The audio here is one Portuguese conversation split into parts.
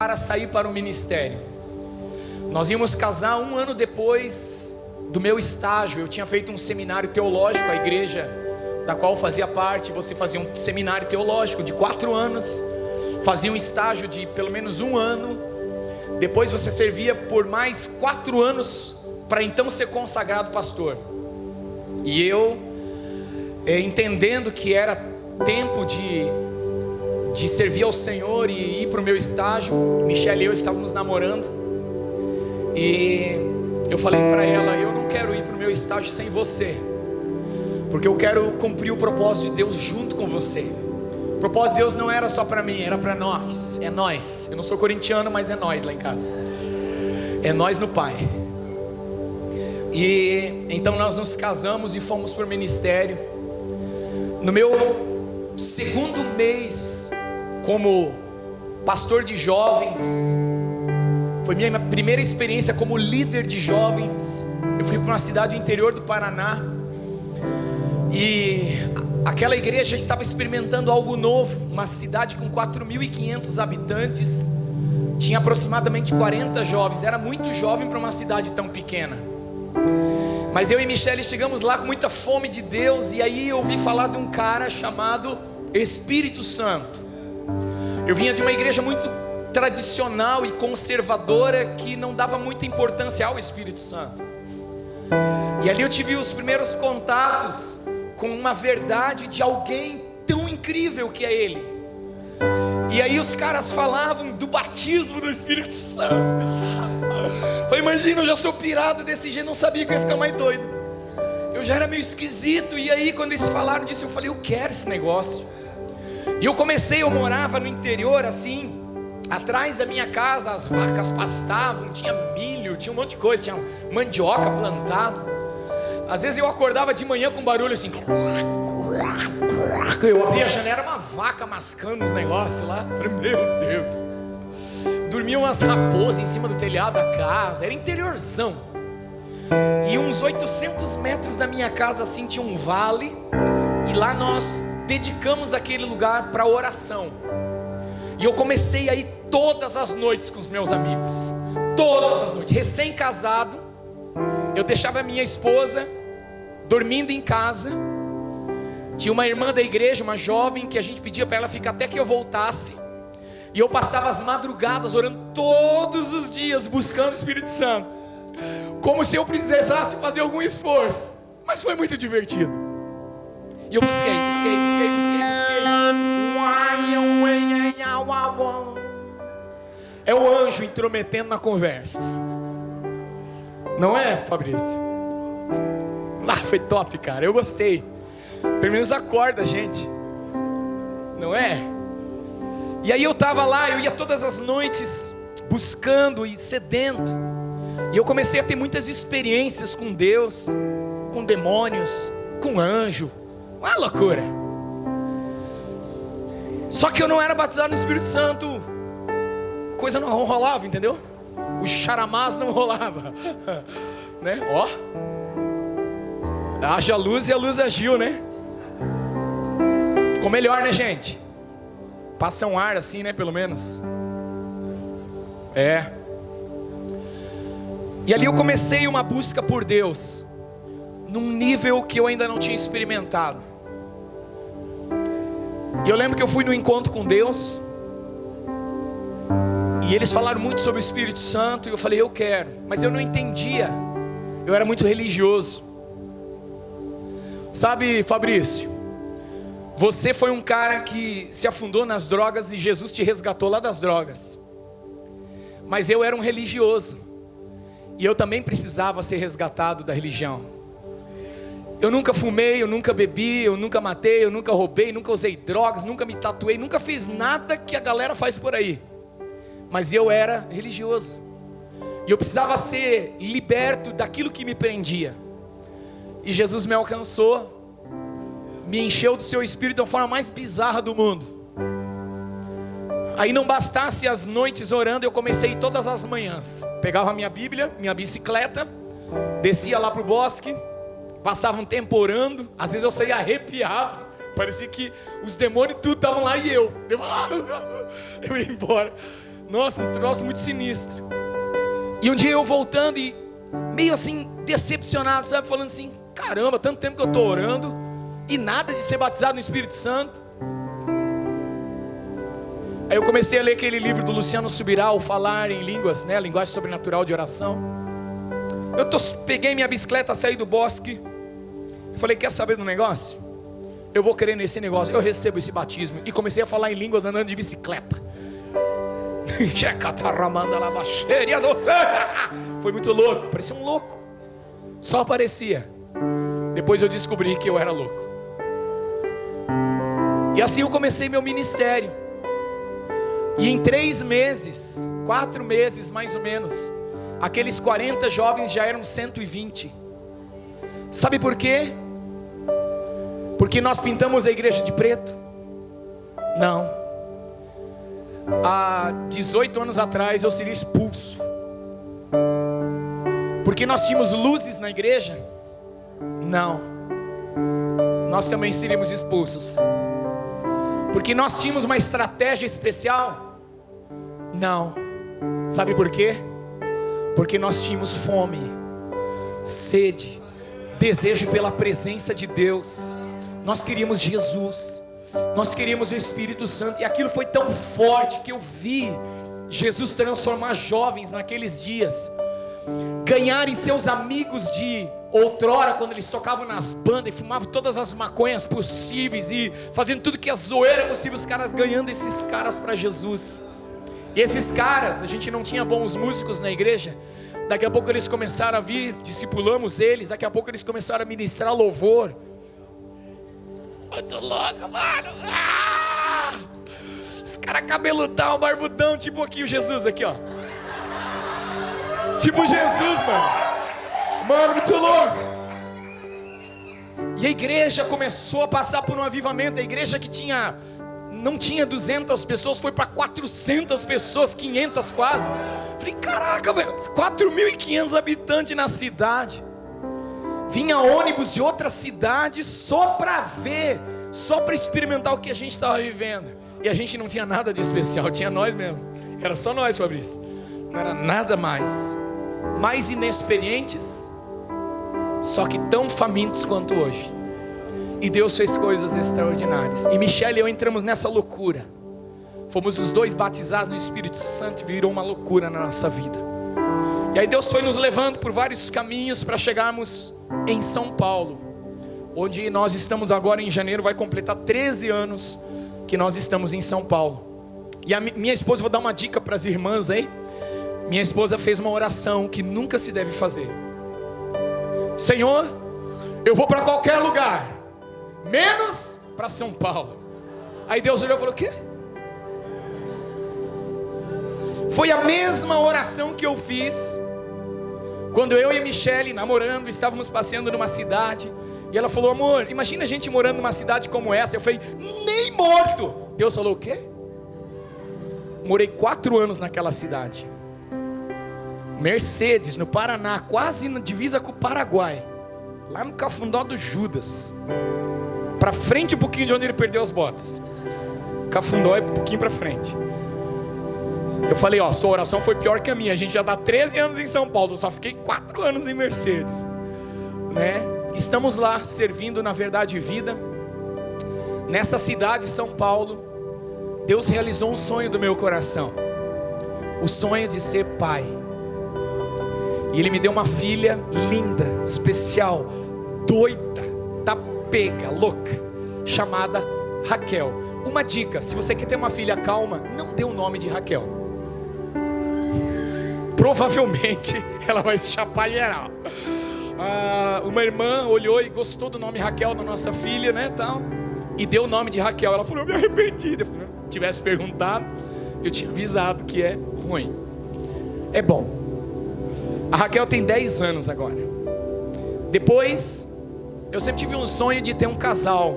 para sair para o ministério. Nós íamos casar 1 ano depois do meu estágio. Eu tinha feito um seminário teológico, a igreja da qual eu fazia parte, você fazia um seminário teológico de 4 anos, fazia um estágio de pelo menos 1 ano, depois você servia por mais 4 anos, para então ser consagrado pastor. E eu, entendendo que era tempo de servir ao Senhor e ir para o meu estágio, Michelle e eu estávamos namorando, e eu falei para ela: eu não quero ir para o meu estágio sem você, porque eu quero cumprir o propósito de Deus junto com você. O propósito de Deus não era só para mim, era para nós. É nós. Eu não sou corintiano, mas é nós lá em casa. É nós no Pai. E então nós nos casamos e fomos para o ministério. No meu 2º mês como pastor de jovens, foi minha primeira experiência como líder de jovens. Eu fui para uma cidade do interior do Paraná, e aquela igreja estava experimentando algo novo. Uma cidade com 4.500 habitantes, tinha aproximadamente 40 jovens. Era muito jovem para uma cidade tão pequena. Mas eu e Michelle chegamos lá com muita fome de Deus, e aí eu ouvi falar de um cara chamado Espírito Santo. Eu vinha de uma igreja muito tradicional e conservadora, que não dava muita importância ao Espírito Santo. E ali eu tive os primeiros contatos com uma verdade de alguém tão incrível que é Ele. E aí os caras falavam do batismo do Espírito Santo. Falei: imagina, eu já sou pirado desse jeito, não sabia que eu ia ficar mais doido. Eu já era meio esquisito. E aí quando eles falaram disso, eu falei: eu quero esse negócio. E eu morava no interior assim, atrás da minha casa as vacas pastavam, tinha milho, tinha um monte de coisa, tinha mandioca plantada. Às vezes eu acordava de manhã com um barulho assim, eu abria a janela, era uma vaca mascando uns negócios lá. Falei: meu Deus. Dormiam umas raposas em cima do telhado da casa, era interiorzão. E uns 800 metros da minha casa assim tinha um vale, e lá nós dedicamos aquele lugar para oração. E eu comecei a ir todas as noites com os meus amigos, todas as noites, recém-casado. Eu deixava a minha esposa dormindo em casa. Tinha uma irmã da igreja, uma jovem, que a gente pedia para ela ficar até que eu voltasse. E eu passava as madrugadas orando todos os dias, buscando o Espírito Santo, como se eu precisasse fazer algum esforço. Mas foi muito divertido. E eu busquei. É o anjo intrometendo na conversa. Não é, Fabrício? Ah, foi top, cara, eu gostei. Pelo menos acorda, gente. Não é? E aí eu tava lá, eu ia todas as noites buscando e sedento. E eu comecei a ter muitas experiências com Deus, com demônios, com anjo. Uma loucura. Só que eu não era batizado no Espírito Santo. Coisa não rolava, entendeu? O charamás não rolava. Né? Ó, haja luz e a luz agiu, né? Ficou melhor, né, gente? Passa um ar assim, né, pelo menos. É. E ali eu comecei uma busca por Deus, num nível que eu ainda não tinha experimentado. E eu lembro que eu fui no encontro com Deus, e eles falaram muito sobre o Espírito Santo, e eu falei: eu quero. Mas eu não entendia, eu era muito religioso. Sabe, Fabrício, você foi um cara que se afundou nas drogas e Jesus te resgatou lá das drogas. Mas eu era um religioso, e eu também precisava ser resgatado da religião. Eu nunca fumei, eu nunca bebi, eu nunca matei, eu nunca roubei, nunca usei drogas, nunca me tatuei, nunca fiz nada que a galera faz por aí. Mas eu era religioso, e eu precisava ser liberto daquilo que me prendia. E Jesus me alcançou, me encheu do seu Espírito da forma mais bizarra do mundo. Aí não bastasse as noites orando, eu comecei todas as manhãs. Pegava a minha Bíblia, minha bicicleta, descia lá para o bosque, passava um tempo orando. Às vezes eu saía arrepiado, parecia que os demônios tudo estavam lá e eu ia embora. Nossa, um troço muito sinistro. E um dia eu voltando e meio assim decepcionado, sabe, falando assim: caramba, tanto tempo que eu estou orando e nada de ser batizado no Espírito Santo. Aí eu comecei a ler aquele livro do Luciano Subirá, o Falar em Línguas, né, a linguagem sobrenatural de oração. Peguei minha bicicleta, saí do bosque e falei: quer saber do negócio? Eu vou querer nesse negócio, eu recebo esse batismo. E comecei a falar em línguas andando de bicicleta. Foi muito louco, parecia um louco. Só parecia. Depois eu descobri que eu era louco. E assim eu comecei meu ministério. E em 3 meses, 4 meses mais ou menos, aqueles 40 jovens já eram 120. Sabe por quê? Porque nós pintamos a igreja de preto? Não. Há 18 anos atrás eu seria expulso. Porque nós tínhamos luzes na igreja? Não. Nós também seríamos expulsos. Porque nós tínhamos uma estratégia especial? Não. Sabe por quê? Porque nós tínhamos fome, sede, desejo pela presença de Deus. Nós queríamos Jesus, nós queríamos o Espírito Santo. E aquilo foi tão forte que eu vi Jesus transformar jovens naqueles dias, ganharem seus amigos de outrora, quando eles tocavam nas bandas e fumavam todas as maconhas possíveis e fazendo tudo que é zoeira possível, os caras ganhando esses caras para Jesus. E esses caras, a gente não tinha bons músicos na igreja. Daqui a pouco eles começaram a vir, discipulamos eles. Daqui a pouco eles começaram a ministrar louvor. Muito louco, mano. Os caras cabeludão, barbudão, tipo aqui o Jesus aqui, ó. Tipo Jesus, mano. Mano, muito louco. E a igreja começou a passar por um avivamento. A igreja que não tinha 200 pessoas, foi para 400 pessoas, 500 quase. Falei: caraca, velho, 4.500 habitantes na cidade. Vinha ônibus de outras cidades só para ver, só para experimentar o que a gente estava vivendo. E a gente não tinha nada de especial, tinha nós mesmo. Era só nós, Fabrício. Não era nada mais. Mais inexperientes, só que tão famintos quanto hoje. E Deus fez coisas extraordinárias. E Michelle e eu entramos nessa loucura. Fomos os dois batizados no Espírito Santo e virou uma loucura na nossa vida. E aí Deus foi nos levando por vários caminhos para chegarmos em São Paulo, onde nós estamos agora em janeiro. Vai completar 13 anos que nós estamos em São Paulo. E a minha esposa, vou dar uma dica para as irmãs aí. Minha esposa fez uma oração que nunca se deve fazer: Senhor, eu vou para qualquer lugar, menos para São Paulo. Aí Deus olhou e falou: o quê? Foi a mesma oração que eu fiz quando eu e a Michelle, namorando, estávamos passeando numa cidade. E ela falou: amor, imagina a gente morando numa cidade como essa. Eu falei: nem morto. Deus falou: o quê? Morei 4 anos naquela cidade. Mercedes, no Paraná, quase na divisa com o Paraguai, lá no Cafundó do Judas, para frente um pouquinho de onde ele perdeu as botas. Cafundó é um pouquinho para frente. Eu falei: ó, sua oração foi pior que a minha. A gente já está 13 anos em São Paulo, eu só fiquei 4 anos em Mercedes, né? Estamos lá servindo na Verdade e Vida. Nessa cidade, São Paulo, Deus realizou um sonho do meu coração, o sonho de ser pai. E Ele me deu uma filha linda, especial, doida, da pega, louca, chamada Raquel. Uma dica: se você quer ter uma filha calma, não dê o nome de Raquel. Provavelmente ela vai se chapar geral. Uma irmã olhou e gostou do nome Raquel da nossa filha, né, tal, e deu o nome de Raquel. Ela falou: eu me arrependi. Se tivesse perguntado, eu tinha avisado que é ruim. É bom. A Raquel tem 10 anos agora. Depois, eu sempre tive um sonho de ter um casal.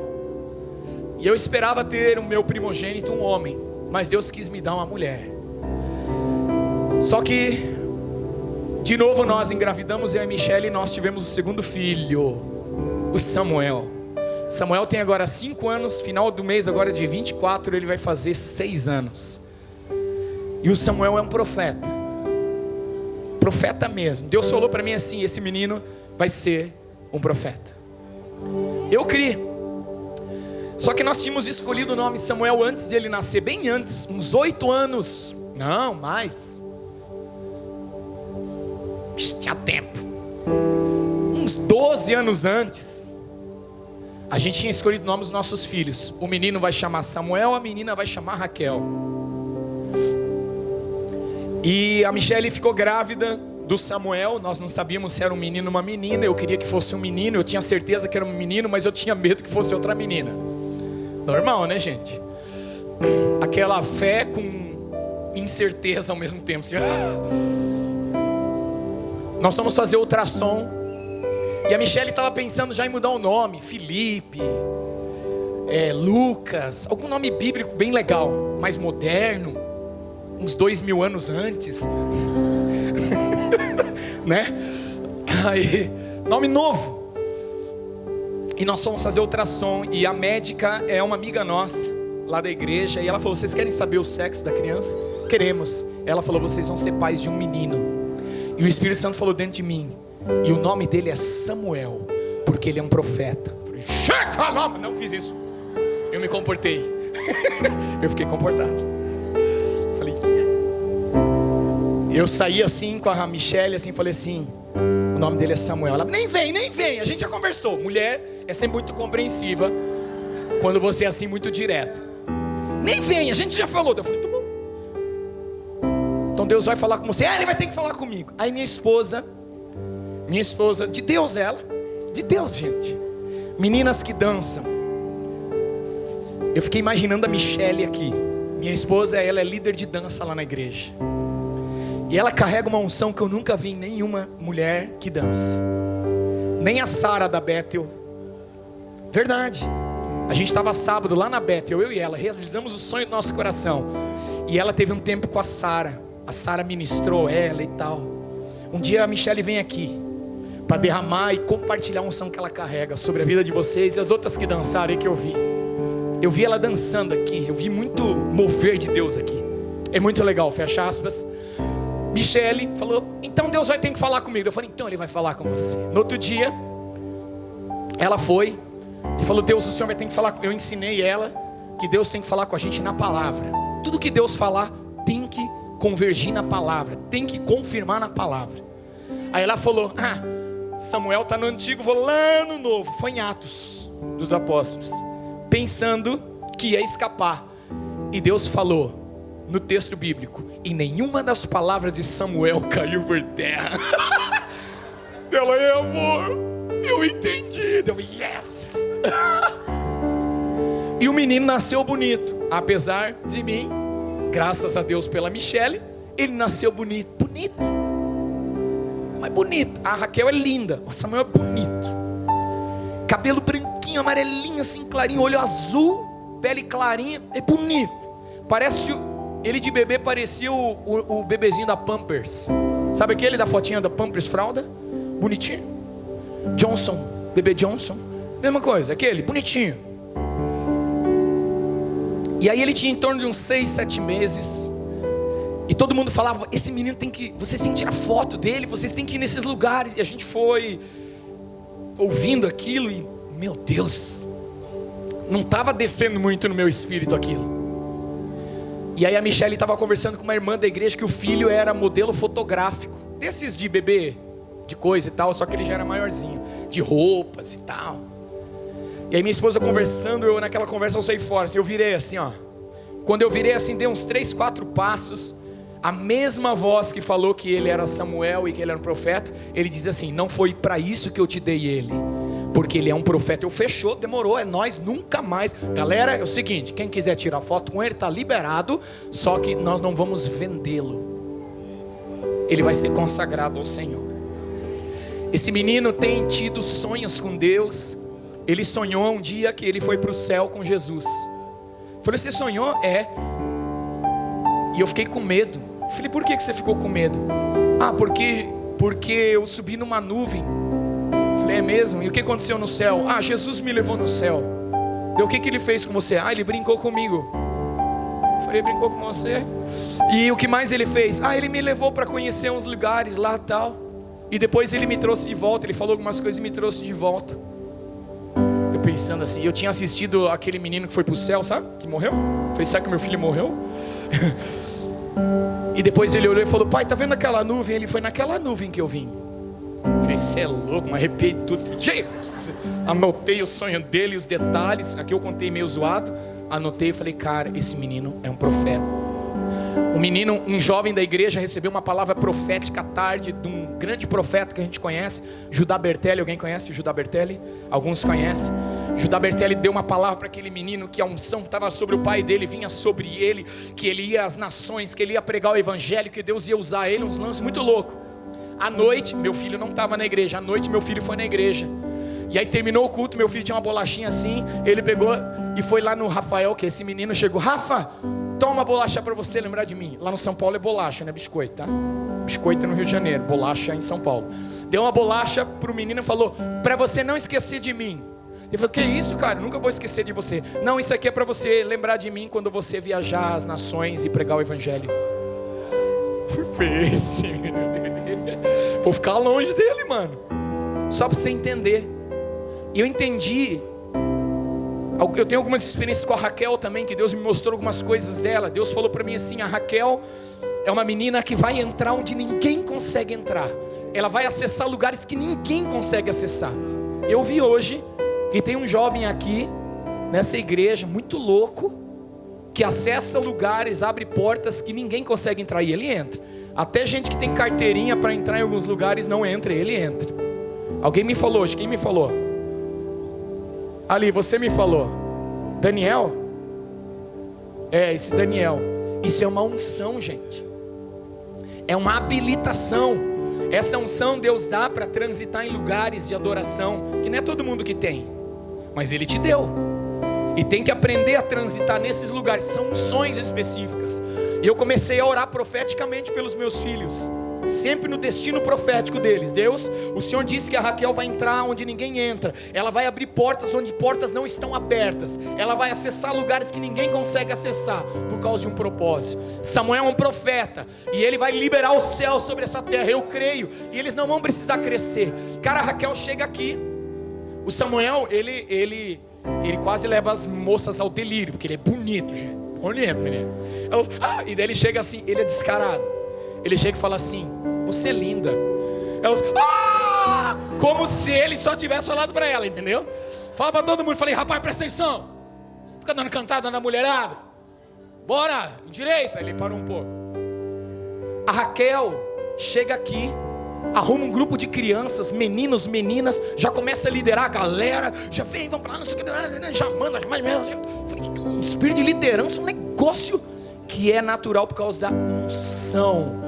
E eu esperava ter o meu primogênito, um homem. Mas Deus quis me dar uma mulher. Só que, de novo, nós engravidamos, eu e a Michelle, e nós tivemos o segundo filho, o Samuel. Samuel tem agora 5 anos. Final do mês agora de 24, ele vai fazer 6 anos. E o Samuel é um profeta. Profeta mesmo. Deus falou para mim assim: esse menino vai ser um profeta. Eu criei. Só que nós tínhamos escolhido o nome Samuel antes de ele nascer, bem antes, uns 8 anos. Não, mais. Tinha tempo. Uns 12 anos antes, a gente tinha escolhido o nome dos nossos filhos. O menino vai chamar Samuel, a menina vai chamar Raquel. E a Michele ficou grávida do Samuel. Nós não sabíamos se era um menino ou uma menina. Eu queria que fosse um menino, eu tinha certeza que era um menino, mas eu tinha medo que fosse outra menina. Normal, né, gente? Aquela fé com incerteza ao mesmo tempo. Nós fomos fazer ultrassom e a Michele estava pensando já em mudar o nome. Felipe, Lucas, algum nome bíblico bem legal, mais moderno, uns 2000 anos antes. Né? Aí, nome novo. E nós fomos fazer ultrassom e a médica é uma amiga nossa lá da igreja. E ela falou: vocês querem saber o sexo da criança? Queremos. Ela falou: vocês vão ser pais de um menino. E o Espírito Santo falou dentro de mim: e o nome dele é Samuel, porque ele é um profeta. Eu falei: não fiz isso. Eu me comportei. Eu fiquei comportado. Falei: eu saí assim com a Michele, assim, falei assim: o nome dele é Samuel. Ela: nem vem, a gente já conversou. Mulher é sempre muito compreensiva quando você é assim muito direto. Nem vem, a gente já falou. Eu falei: tá bom. Então Deus vai falar com você. Ele vai ter que falar comigo. Aí minha esposa, de Deus ela, de Deus, gente, meninas que dançam. Eu fiquei imaginando a Michele aqui. Minha esposa, ela é líder de dança lá na igreja. E ela carrega uma unção que eu nunca vi em nenhuma mulher que dança. Nem a Sara da Bethel. Verdade. A gente estava sábado lá na Bethel, eu e ela, realizamos o sonho do nosso coração. E ela teve um tempo com a Sara. A Sara ministrou ela e tal. Um dia a Michele vem aqui para derramar e compartilhar a unção que ela carrega sobre a vida de vocês e as outras que dançaram aí que eu vi. Eu vi ela dançando aqui. Eu vi muito mover de Deus aqui. É muito legal, fecha aspas. Michele falou: então Deus vai ter que falar comigo. Eu falei: então Ele vai falar com você. No outro dia, ela foi e falou: Deus, o Senhor vai ter que falar. Eu ensinei ela que Deus tem que falar com a gente na palavra. Tudo que Deus falar tem que convergir na palavra, tem que confirmar na palavra. Aí ela falou: Samuel está no antigo, vou lá no novo. Foi em Atos dos Apóstolos, pensando que ia escapar. E Deus falou no texto bíblico: e nenhuma das palavras de Samuel caiu por terra. Ela: amor, eu entendi. Eu: yes. E o menino nasceu bonito, apesar de mim. Graças a Deus pela Michele, ele nasceu bonito. Mas bonito. A Raquel é linda, o Samuel é bonito. Cabelo branquinho, amarelinho, assim, clarinho. Olho azul, pele clarinha. É bonito. Parece, ele de bebê parecia o bebezinho da Pampers. Sabe aquele da fotinha da Pampers fralda? Bonitinho. Johnson, bebê Johnson. Mesma coisa, aquele, bonitinho. E aí ele tinha em torno de uns 6, 7 meses. E todo mundo falava: esse menino tem que, vocês têm que tirar foto dele, vocês têm que ir nesses lugares. E a gente foi ouvindo aquilo e, meu Deus, não estava descendo muito no meu espírito aquilo. E aí a Michele estava conversando com uma irmã da igreja que o filho era modelo fotográfico, desses de bebê, de coisa e tal, só que ele já era maiorzinho, de roupas e tal. E aí minha esposa conversando, naquela conversa eu saí fora, assim, eu virei assim, ó. Quando eu virei assim, dei uns 3, 4 passos, a mesma voz que falou que ele era Samuel e que ele era um profeta, ele diz assim: não foi para isso que eu te dei ele, porque ele é um profeta. Eu: fechou, demorou, é nós, nunca mais. Galera, é o seguinte, quem quiser tirar foto com ele, está liberado, só que nós não vamos vendê-lo. Ele vai ser consagrado ao Senhor. Esse menino tem tido sonhos com Deus. Ele sonhou um dia que ele foi para o céu com Jesus. Eu falei: você sonhou? É. E eu fiquei com medo. Eu falei: por que você ficou com medo? Porque eu subi numa nuvem. Eu falei: é mesmo? E o que aconteceu no céu? Jesus me levou no céu. E o que ele fez com você? Ele brincou comigo. Eu falei, brincou com você? E o que mais ele fez? Ele me levou para conhecer uns lugares lá e tal. E depois ele me trouxe de volta, ele falou algumas coisas e me trouxe de volta. Eu pensando assim, eu tinha assistido aquele menino que foi pro céu, sabe? Que morreu. Falei, será que meu filho morreu? E depois ele olhou e falou, pai, tá vendo aquela nuvem? Ele foi naquela nuvem que eu vim. Eu falei, você é louco, me arrepiei de tudo. Anotei o sonho dele, os detalhes. Aqui eu contei meio zoado. Anotei e falei, cara, esse menino é um profeta. Um jovem da igreja recebeu uma palavra profética à tarde de um grande profeta que a gente conhece, Judá Bertelli. Alguém conhece Judá Bertelli? Alguns conhecem. Judá Bertelli deu uma palavra para aquele menino, que a unção que estava sobre o pai dele vinha sobre ele, que ele ia às nações, que ele ia pregar o evangelho, que Deus ia usar ele, uns lances muito loucos. À noite, meu filho não estava na igreja, à noite meu filho foi na igreja. E aí terminou o culto, meu filho tinha uma bolachinha assim, ele pegou e foi lá no Rafael, que esse menino chegou, Rafa, toma uma bolacha para você lembrar de mim. Lá no São Paulo é bolacha, não é biscoito, tá? Biscoito é no Rio de Janeiro, bolacha em São Paulo. Deu uma bolacha pro menino e falou, para você não esquecer de mim. Ele falou, que isso, cara, nunca vou esquecer de você. Não, isso aqui é para você lembrar de mim quando você viajar às nações e pregar o evangelho. Fez. Vou ficar longe dele, mano. Só para você entender. E eu entendi. Eu tenho algumas experiências com a Raquel também, que Deus me mostrou algumas coisas dela. Deus falou para mim assim, a Raquel é uma menina que vai entrar onde ninguém consegue entrar. Ela vai acessar lugares que ninguém consegue acessar. Eu vi hoje que tem um jovem aqui nessa igreja, muito louco, que acessa lugares, abre portas que ninguém consegue entrar, e ele entra. Até gente que tem carteirinha para entrar em alguns lugares não entra, ele entra. Alguém me falou hoje, quem me falou? Ali, você me falou. Daniel? Esse Daniel. Isso é uma unção, gente. É uma habilitação. Essa unção Deus dá para transitar em lugares de adoração, que não é todo mundo que tem, mas Ele te deu. E tem que aprender a transitar nesses lugares. São unções específicas. E eu comecei a orar profeticamente pelos meus filhos, sempre no destino profético deles. Deus, o Senhor disse que a Raquel vai entrar onde ninguém entra. Ela vai abrir portas onde portas não estão abertas. Ela vai acessar lugares que ninguém consegue acessar, por causa de um propósito. Samuel é um profeta, e ele vai liberar o céu sobre essa terra, eu creio. E eles não vão precisar crescer. Cara, a Raquel chega aqui. O Samuel, ele quase leva as moças ao delírio, porque ele é bonito, gente. Bonito, menino. Elas, e daí ele chega assim, ele é descarado. Ele chega e fala assim, você é linda. Elas, como se ele só tivesse falado para ela, entendeu? Fala para todo mundo, falei, rapaz, presta atenção. Fica dando cantada na mulherada. Bora, direita. Ele parou um pouco. A Raquel chega aqui, arruma um grupo de crianças, meninos, meninas, já começa a liderar a galera, já vem, vamos pra lá, não sei o que, já manda, mais menos. Um espírito de liderança, um negócio que é natural por causa da unção,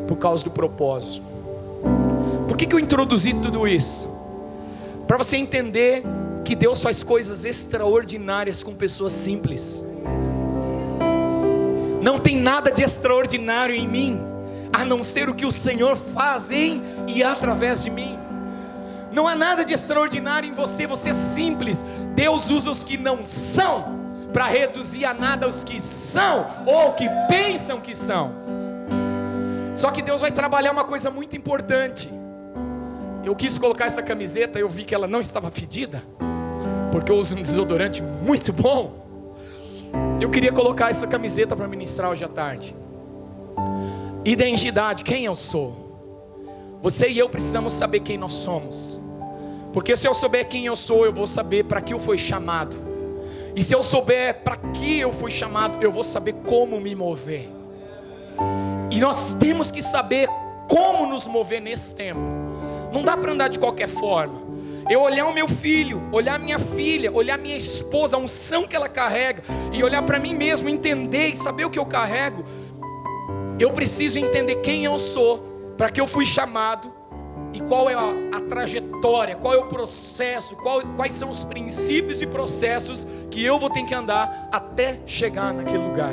por causa do propósito. Por que eu introduzi tudo isso? Para você entender que Deus faz coisas extraordinárias com pessoas simples. Não tem nada de extraordinário em mim, a não ser o que o Senhor faz em e através de mim. Não há nada de extraordinário em você, você é simples. Deus usa os que não são para reduzir a nada os que são, ou que pensam que são. Só que Deus vai trabalhar uma coisa muito importante. Eu quis colocar essa camiseta, eu vi que ela não estava fedida, porque eu uso um desodorante muito bom. Eu queria colocar essa camiseta para ministrar hoje à tarde. Identidade, quem eu sou? Você e eu precisamos saber quem nós somos, porque se eu souber quem eu sou, eu vou saber para que eu fui chamado. E se eu souber para que eu fui chamado, eu vou saber como me mover. E nós temos que saber como nos mover nesse tempo. Não dá para andar de qualquer forma. Eu olhar o meu filho, olhar a minha filha, olhar a minha esposa, a unção que ela carrega, e olhar para mim mesmo, entender e saber o que eu carrego. Eu preciso entender quem eu sou, para que eu fui chamado, e qual é a trajetória, qual é o processo, quais são os princípios e processos que eu vou ter que andar até chegar naquele lugar.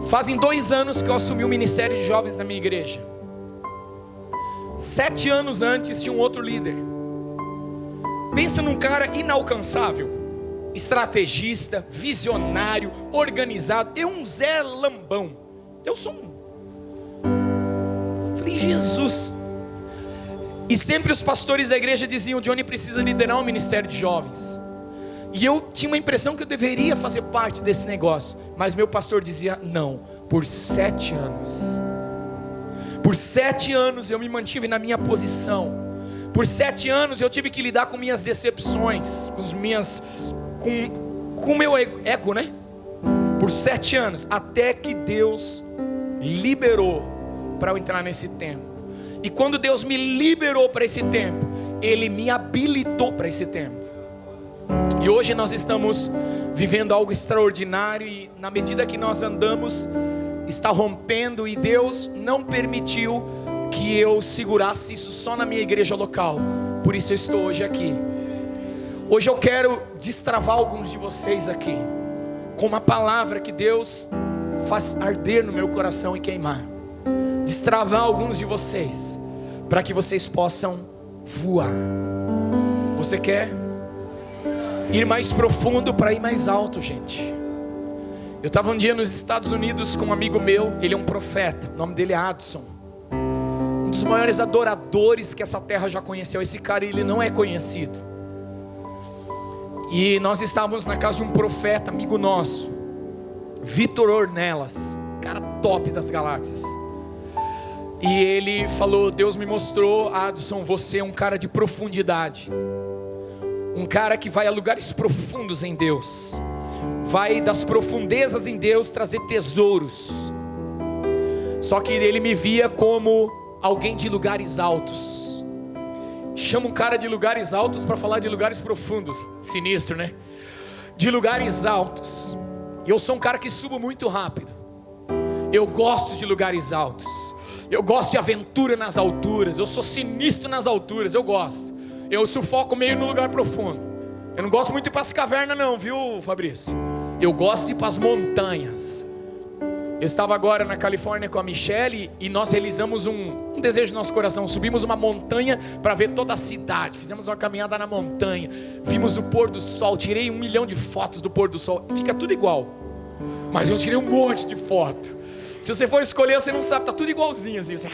Fazem 2 anos que eu assumi o ministério de jovens na minha igreja. 7 anos antes tinha um outro líder. Pensa num cara inalcançável. estrategista, visionário, organizado. Eu um Zé Lambão. Eu sou um. Falei, Jesus. E sempre os pastores da igreja diziam: Johnny precisa liderar um ministério de jovens. E eu tinha uma impressão que eu deveria fazer parte desse negócio. Mas meu pastor dizia: não, por 7 anos. Por 7 anos eu me mantive na minha posição. Por 7 anos eu tive que lidar com minhas decepções, com o meu ego, né? Por 7 anos, até que Deus liberou para eu entrar nesse tempo. E quando Deus me liberou para esse tempo, Ele me habilitou para esse tempo. E hoje nós estamos vivendo algo extraordinário, e na medida que nós andamos, está rompendo, e Deus não permitiu que eu segurasse isso só na minha igreja local. Por isso eu estou hoje aqui. Hoje eu quero destravar alguns de vocês aqui, com uma palavra que Deus faz arder no meu coração e queimar. Destravar alguns de vocês, para que vocês possam voar. Você quer ir mais profundo para ir mais alto, gente? Eu estava um dia nos Estados Unidos com um amigo meu. Ele é um profeta, o nome dele é Adson, um dos maiores adoradores que essa terra já conheceu. Esse cara, ele não é conhecido. E nós estávamos na casa de um profeta, amigo nosso, Vitor Ornelas, cara top das galáxias. E ele falou: Deus me mostrou, Adson, você é um cara de profundidade, um cara que vai a lugares profundos em Deus, vai das profundezas em Deus trazer tesouros. Só que ele me via como alguém de lugares altos. Chama um cara de lugares altos para falar de lugares profundos. Sinistro, né? De lugares altos. E eu sou um cara que subo muito rápido. Eu gosto de lugares altos. Eu gosto de aventura nas alturas. Eu sou sinistro nas alturas. Eu gosto. Eu sufoco meio no lugar profundo. Eu não gosto muito de ir para as cavernas não, viu, Fabrício? Eu gosto de ir para as montanhas. Eu estava agora na Califórnia com a Michelle, e nós realizamos um desejo no nosso coração. Subimos uma montanha para ver toda a cidade. Fizemos uma caminhada na montanha. Vimos o pôr do sol. Tirei 1 milhão de fotos do pôr do sol. Fica tudo igual, mas eu tirei um monte de foto. Se você for escolher, você não sabe, tá tudo igualzinho assim. Você,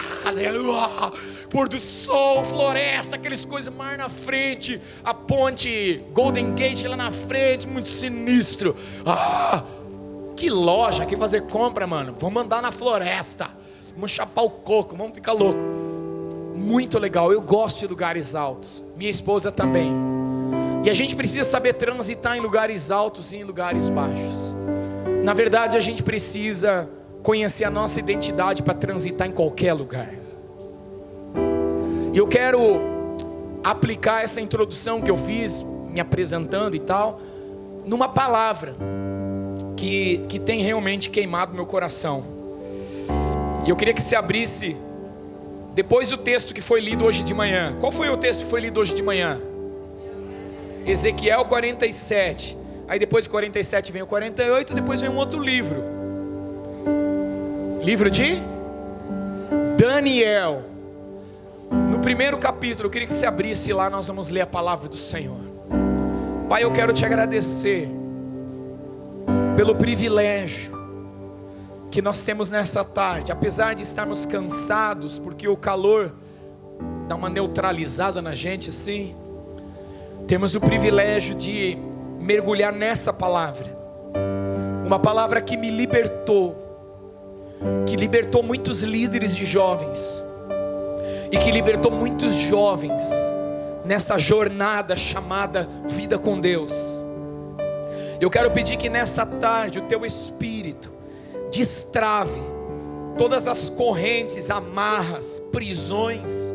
pôr do sol, floresta, aquelas coisas, mar na frente, a ponte Golden Gate lá na frente, muito sinistro. Que loja, que fazer compra, mano. Vamos andar na floresta, vamos chapar o coco, vamos ficar louco. Muito legal. Eu gosto de lugares altos, minha esposa também. E a gente precisa saber transitar em lugares altos e em lugares baixos. Na verdade, a gente precisa conhecer a nossa identidade para transitar em qualquer lugar. E eu quero aplicar essa introdução que eu fiz, me apresentando e tal, numa palavra que tem realmente queimado meu coração. E eu queria que se abrisse depois do texto que foi lido hoje de manhã. Qual foi o texto que foi lido hoje de manhã? Ezequiel 47. Aí depois do 47 vem o 48, depois vem um outro livro. Livro de Daniel. No primeiro capítulo, eu queria que se abrisse lá, nós vamos ler a palavra do Senhor. Pai, eu quero te agradecer pelo privilégio que nós temos nessa tarde. Apesar de estarmos cansados, porque o calor dá uma neutralizada na gente assim, temos o privilégio de mergulhar nessa palavra. Uma palavra que me libertou, que libertou muitos líderes de jovens, e que libertou muitos jovens nessa jornada chamada vida com Deus. Eu quero pedir que nessa tarde o teu Espírito destrave todas as correntes, amarras, prisões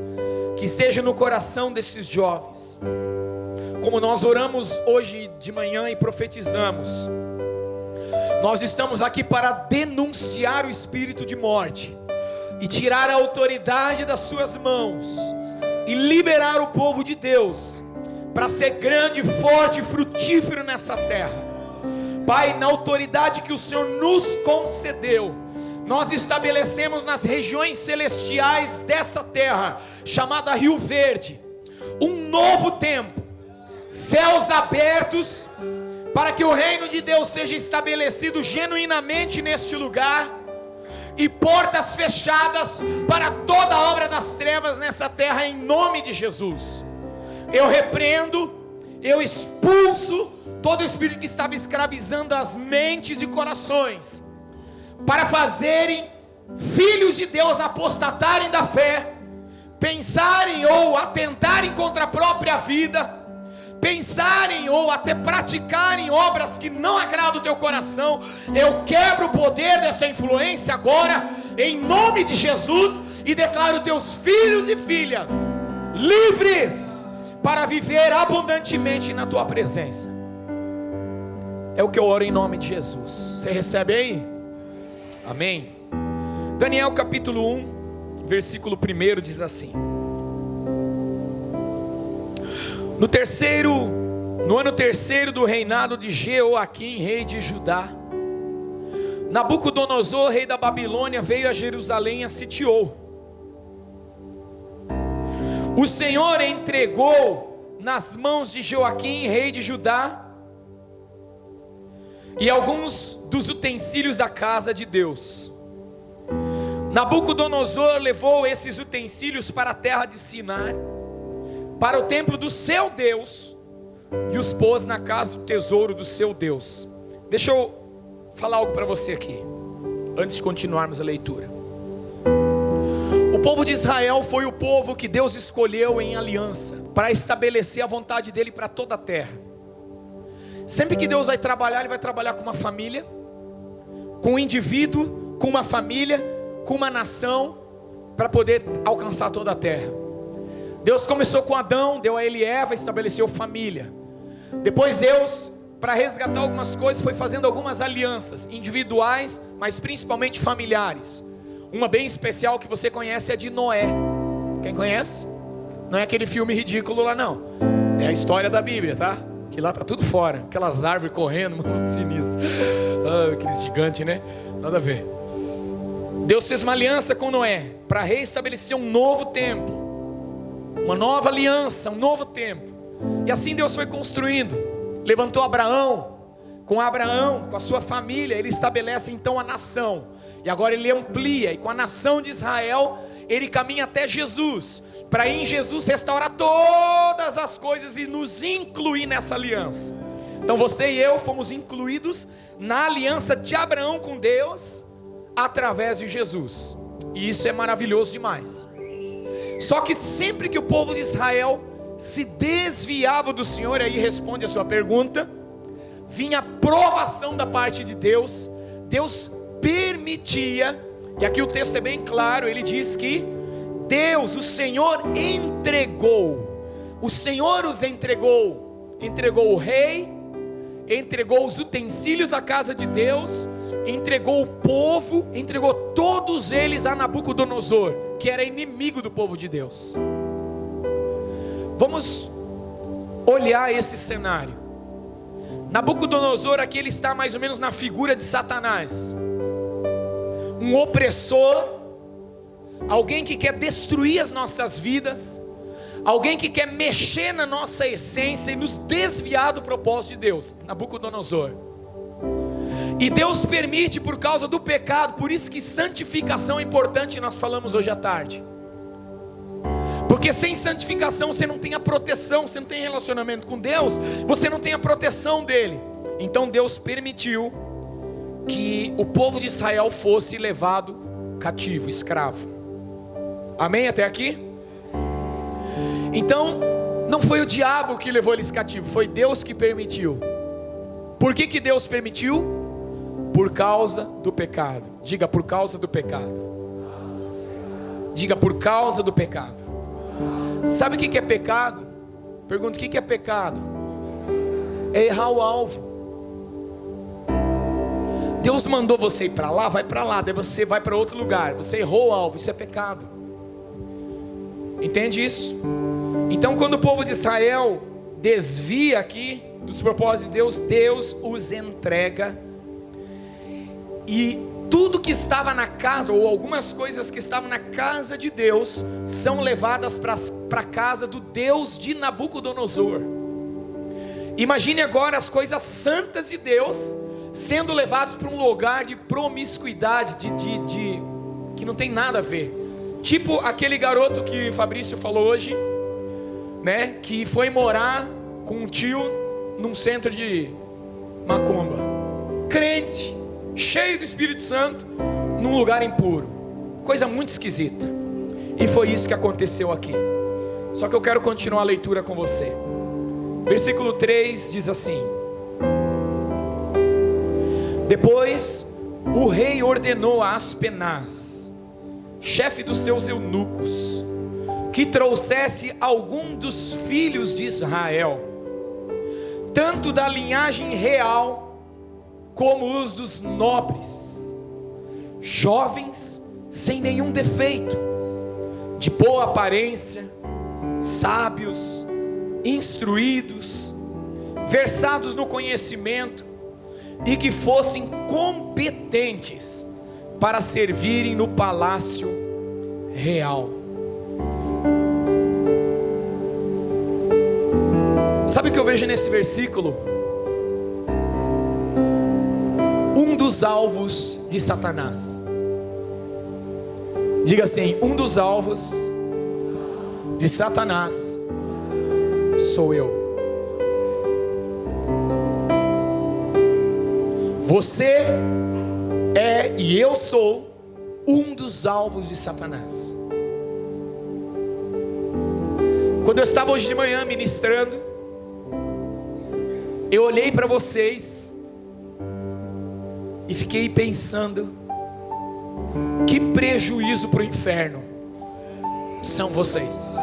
que estejam no coração desses jovens. Como nós oramos hoje de manhã e profetizamos, nós estamos aqui para denunciar o espírito de morte e tirar a autoridade das suas mãos e liberar o povo de Deus para ser grande, forte e frutífero nessa terra. Pai, na autoridade que o Senhor nos concedeu, nós estabelecemos nas regiões celestiais dessa terra, chamada Rio Verde, um novo tempo, céus abertos, para que o reino de Deus seja estabelecido genuinamente neste lugar, e portas fechadas para toda obra das trevas nessa terra, em nome de Jesus. Eu repreendo, eu expulso todo espírito que estava escravizando as mentes e corações, para fazerem filhos de Deus apostatarem da fé, pensarem ou atentarem contra a própria vida, pensarem ou até praticarem obras que não agradam o teu coração. Eu quebro o poder dessa influência agora, em nome de Jesus, e declaro teus filhos e filhas livres para viver abundantemente na tua presença. É o que eu oro em nome de Jesus. Você recebe aí? Amém. Daniel capítulo 1, versículo 1 diz assim: No ano terceiro do reinado de Jeoaquim, rei de Judá, Nabucodonosor, rei da Babilônia, veio a Jerusalém e a sitiou. O Senhor entregou nas mãos de Jeoaquim, rei de Judá, e alguns dos utensílios da casa de Deus. Nabucodonosor levou esses utensílios para a terra de Sinar, para o templo do seu Deus, e os pôs na casa do tesouro do seu Deus. Deixa eu falar algo para você aqui, antes de continuarmos a leitura. O povo de Israel foi o povo que Deus escolheu em aliança, para estabelecer a vontade dele para toda a terra. Sempre que Deus vai trabalhar, Ele vai trabalhar com uma família, com um indivíduo, com uma família, com uma nação, para poder alcançar toda a terra. Deus começou com Adão, deu a ele Eva, estabeleceu família. Depois Deus, para resgatar algumas coisas, foi fazendo algumas alianças individuais, mas principalmente familiares. Uma bem especial que você conhece é a de Noé. Quem conhece? Não é aquele filme ridículo lá não, é a história da Bíblia, tá? Que lá tá tudo fora, aquelas árvores correndo, mano, sinistro. Aqueles gigantes, né? Nada a ver. Deus fez uma aliança com Noé, para reestabelecer um novo tempo, uma nova aliança, um novo tempo. E assim Deus foi construindo. Levantou Abraão, com a sua família, Ele estabelece então a nação. E agora Ele amplia, e com a nação de Israel, Ele caminha até Jesus, para em Jesus restaurar todas as coisas e nos incluir nessa aliança. Então você e eu fomos incluídos na aliança de Abraão com Deus, através de Jesus. E isso é maravilhoso demais. Só que sempre que o povo de Israel se desviava do Senhor, aí responde a sua pergunta, vinha a provação da parte de Deus. Deus permitia, e aqui o texto é bem claro, ele diz que Deus, o Senhor entregou, o Senhor os entregou o rei, entregou os utensílios da casa de Deus, entregou o povo, entregou todos eles a Nabucodonosor, que era inimigo do povo de Deus. Vamos olhar esse cenário. Nabucodonosor aqui ele está mais ou menos na figura de Satanás, um opressor, alguém que quer destruir as nossas vidas, alguém que quer mexer na nossa essência e nos desviar do propósito de Deus. Nabucodonosor. E Deus permite por causa do pecado. Por isso que santificação é importante, nós falamos hoje à tarde. Porque sem santificação você não tem a proteção, você não tem relacionamento com Deus, você não tem a proteção dele. Então Deus permitiu que o povo de Israel fosse levado cativo, escravo. Amém até aqui? Então não foi o diabo que levou eles cativos, foi Deus que permitiu. Por que Deus permitiu? Por causa do pecado. Diga, por causa do pecado. Diga, por causa do pecado. Sabe o que é pecado? Pergunta, o que é pecado? É errar o alvo. Deus mandou você ir para lá, vai para lá. Daí você vai para outro lugar, você errou o alvo, isso é pecado. Entende isso? Então quando o povo de Israel desvia aqui dos propósitos de Deus, Deus os entrega. E tudo que estava na casa, ou algumas coisas que estavam na casa de Deus, são levadas para a casa do Deus de Nabucodonosor. Imagine agora as coisas santas de Deus sendo levadas para um lugar de promiscuidade, que não tem nada a ver. Tipo aquele garoto que o Fabrício falou hoje, né? Que foi morar com um tio num centro de macumba. Crente, cheio do Espírito Santo, num lugar impuro. Coisa muito esquisita. E foi isso que aconteceu aqui. Só que eu quero continuar a leitura com você. Versículo 3 diz assim: depois o rei ordenou a Aspenaz, chefe dos seus eunucos, que trouxesse algum dos filhos de Israel, tanto da linhagem real como os dos nobres, jovens sem nenhum defeito, de boa aparência, sábios, instruídos, versados no conhecimento, e que fossem competentes para servirem no palácio real. Sabe o que eu vejo nesse versículo? Um dos alvos de Satanás. Diga assim: um dos alvos de Satanás sou eu. Você é e eu sou um dos alvos de Satanás. Quando eu estava hoje de manhã ministrando, eu olhei para vocês e fiquei pensando: que prejuízo para o inferno são vocês.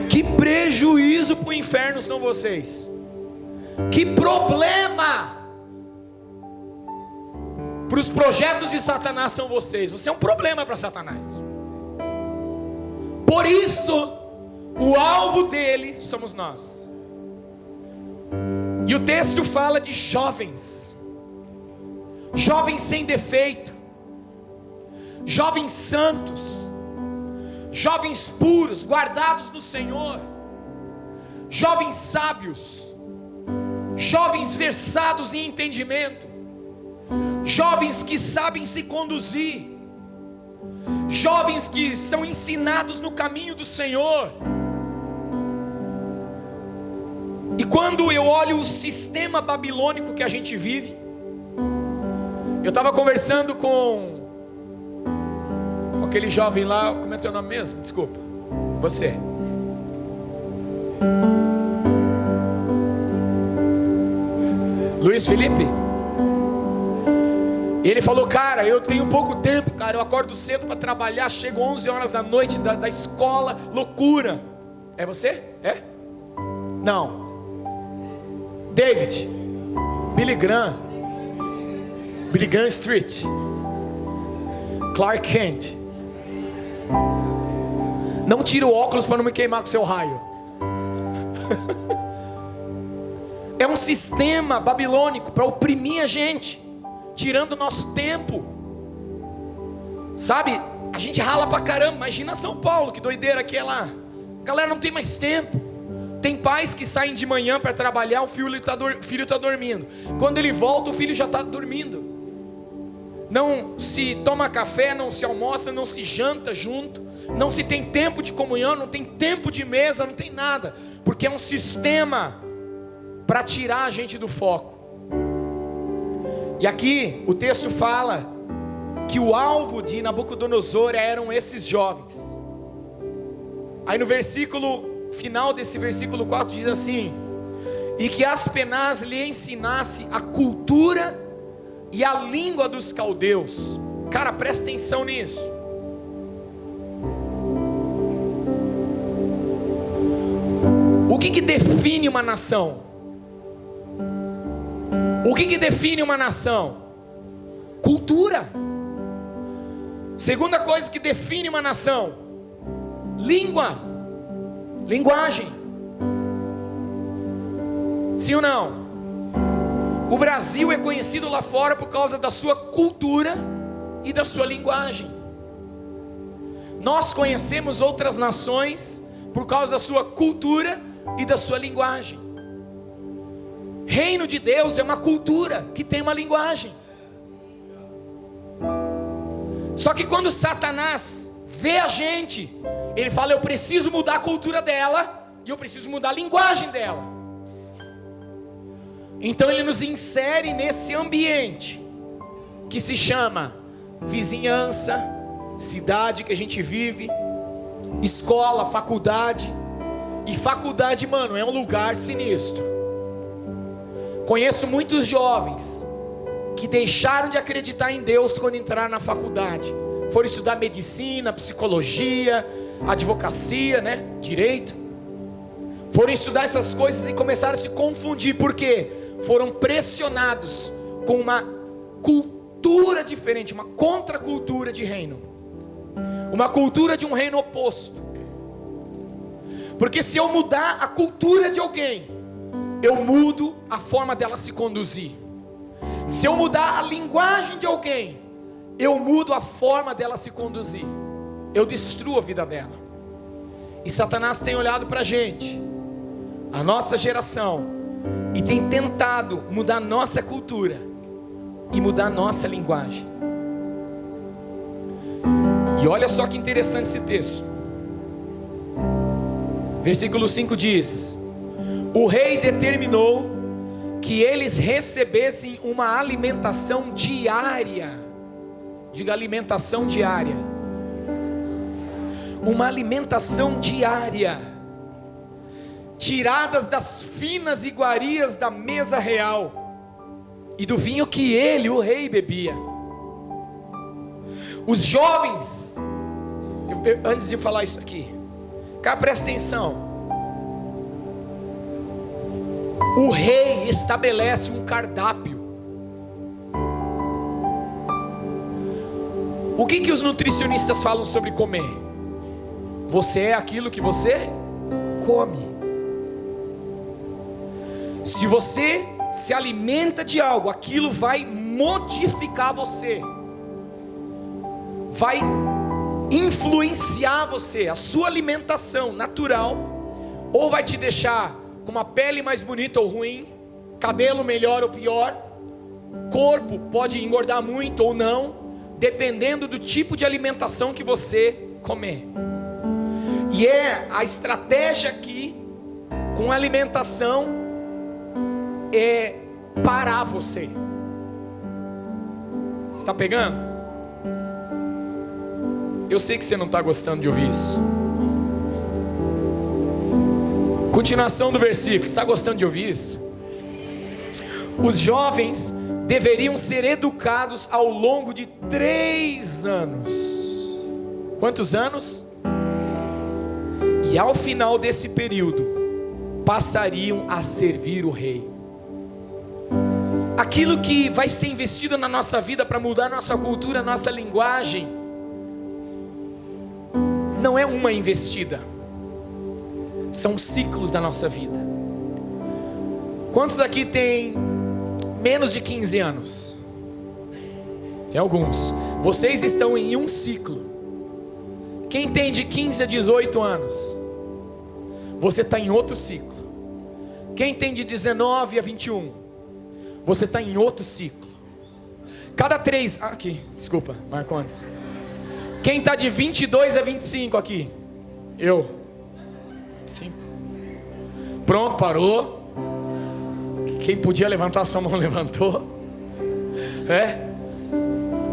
Que prejuízo para o inferno são vocês. Que problema para os projetos de Satanás são vocês. Você é um problema para Satanás. Por isso, o alvo dele somos nós. E o texto fala de jovens, jovens sem defeito, jovens santos, jovens puros, guardados no Senhor, jovens sábios, jovens versados em entendimento, jovens que sabem se conduzir, jovens que são ensinados no caminho do Senhor. E quando eu olho o sistema babilônico que a gente vive, eu estava conversando com aquele jovem lá, como é teu nome mesmo? Desculpa, você. Luiz Felipe. Ele falou: cara, eu tenho pouco tempo, cara, eu acordo cedo para trabalhar, chego 11 horas da noite da escola, loucura. É você? É? Não. David, Billy Graham Street, Clark Kent. Não tira o óculos para não me queimar com seu raio. É um sistema babilônico para oprimir a gente, tirando o nosso tempo. Sabe, a gente rala pra caramba. Imagina São Paulo, que doideira que é lá. A galera não tem mais tempo. Tem pais que saem de manhã para trabalhar, o filho está dormindo. Quando ele volta, o filho já está dormindo. Não se toma café, não se almoça, não se janta junto, não se tem tempo de comunhão, não tem tempo de mesa, não tem nada, porque é um sistema para tirar a gente do foco. E aqui o texto fala que o alvo de Nabucodonosor eram esses jovens. Aí no final desse versículo 4 diz assim: e que Aspenaz lhe ensinasse a cultura e a língua dos caldeus. Cara, presta atenção nisso. O que define uma nação? O que define uma nação? Cultura. Segunda coisa que define uma nação: língua. Linguagem. Sim ou não? O Brasil é conhecido lá fora por causa da sua cultura e da sua linguagem. Nós conhecemos outras nações por causa da sua cultura e da sua linguagem. Reino de Deus é uma cultura que tem uma linguagem. Só que quando Satanás vê a gente, ele fala: eu preciso mudar a cultura dela, e eu preciso mudar a linguagem dela. Então ele nos insere nesse ambiente que se chama vizinhança, cidade que a gente vive, escola, faculdade. E faculdade, mano, é um lugar sinistro. Conheço muitos jovens que deixaram de acreditar em Deus quando entraram na faculdade. Foram estudar medicina, psicologia, advocacia, né? Direito. Foram estudar essas coisas e começaram a se confundir. Por quê? Foram pressionados com uma cultura diferente, uma contracultura de reino, uma cultura de um reino oposto. Porque se eu mudar a cultura de alguém, eu mudo a forma dela se conduzir. Se eu mudar a linguagem de alguém, eu mudo a forma dela se conduzir. Eu destruo a vida dela. E Satanás tem olhado para a gente, a nossa geração, e tem tentado mudar a nossa cultura e mudar a nossa linguagem. E olha só que interessante esse texto. Versículo 5 diz: o rei determinou que eles recebessem uma alimentação diária. Diga alimentação diária. Uma alimentação diária, tiradas das finas iguarias da mesa real e do vinho que ele, o rei, bebia. Os jovens, antes de falar isso aqui, cara, presta atenção. O rei estabelece um cardápio. O que os nutricionistas falam sobre comer? Você é aquilo que você come. Se você se alimenta de algo, aquilo vai modificar você, vai influenciar você. A sua alimentação natural ou vai te deixar com uma pele mais bonita ou ruim, cabelo melhor ou pior, corpo pode engordar muito ou não, dependendo do tipo de alimentação que você comer. E é a estratégia aqui com a alimentação é parar você. Você está pegando? Eu sei que você não está gostando de ouvir isso. Continuação do versículo. Está gostando de ouvir isso? Os jovens deveriam ser educados ao longo de 3 anos. Quantos anos? E ao final desse período, passariam a servir o rei. Aquilo que vai ser investido na nossa vida para mudar a nossa cultura, a nossa linguagem, não é uma investida, são ciclos da nossa vida. Quantos aqui tem menos de 15 anos? Tem alguns. Vocês estão em um ciclo. Quem tem de 15 a 18 anos? Você está em outro ciclo. Quem tem de 19 a 21? Você está em outro ciclo. Cada 3... aqui, desculpa, Marcondes. Quem está de 22 a 25 aqui? Eu. Sim. Pronto, parou. Quem podia levantar a sua mão levantou.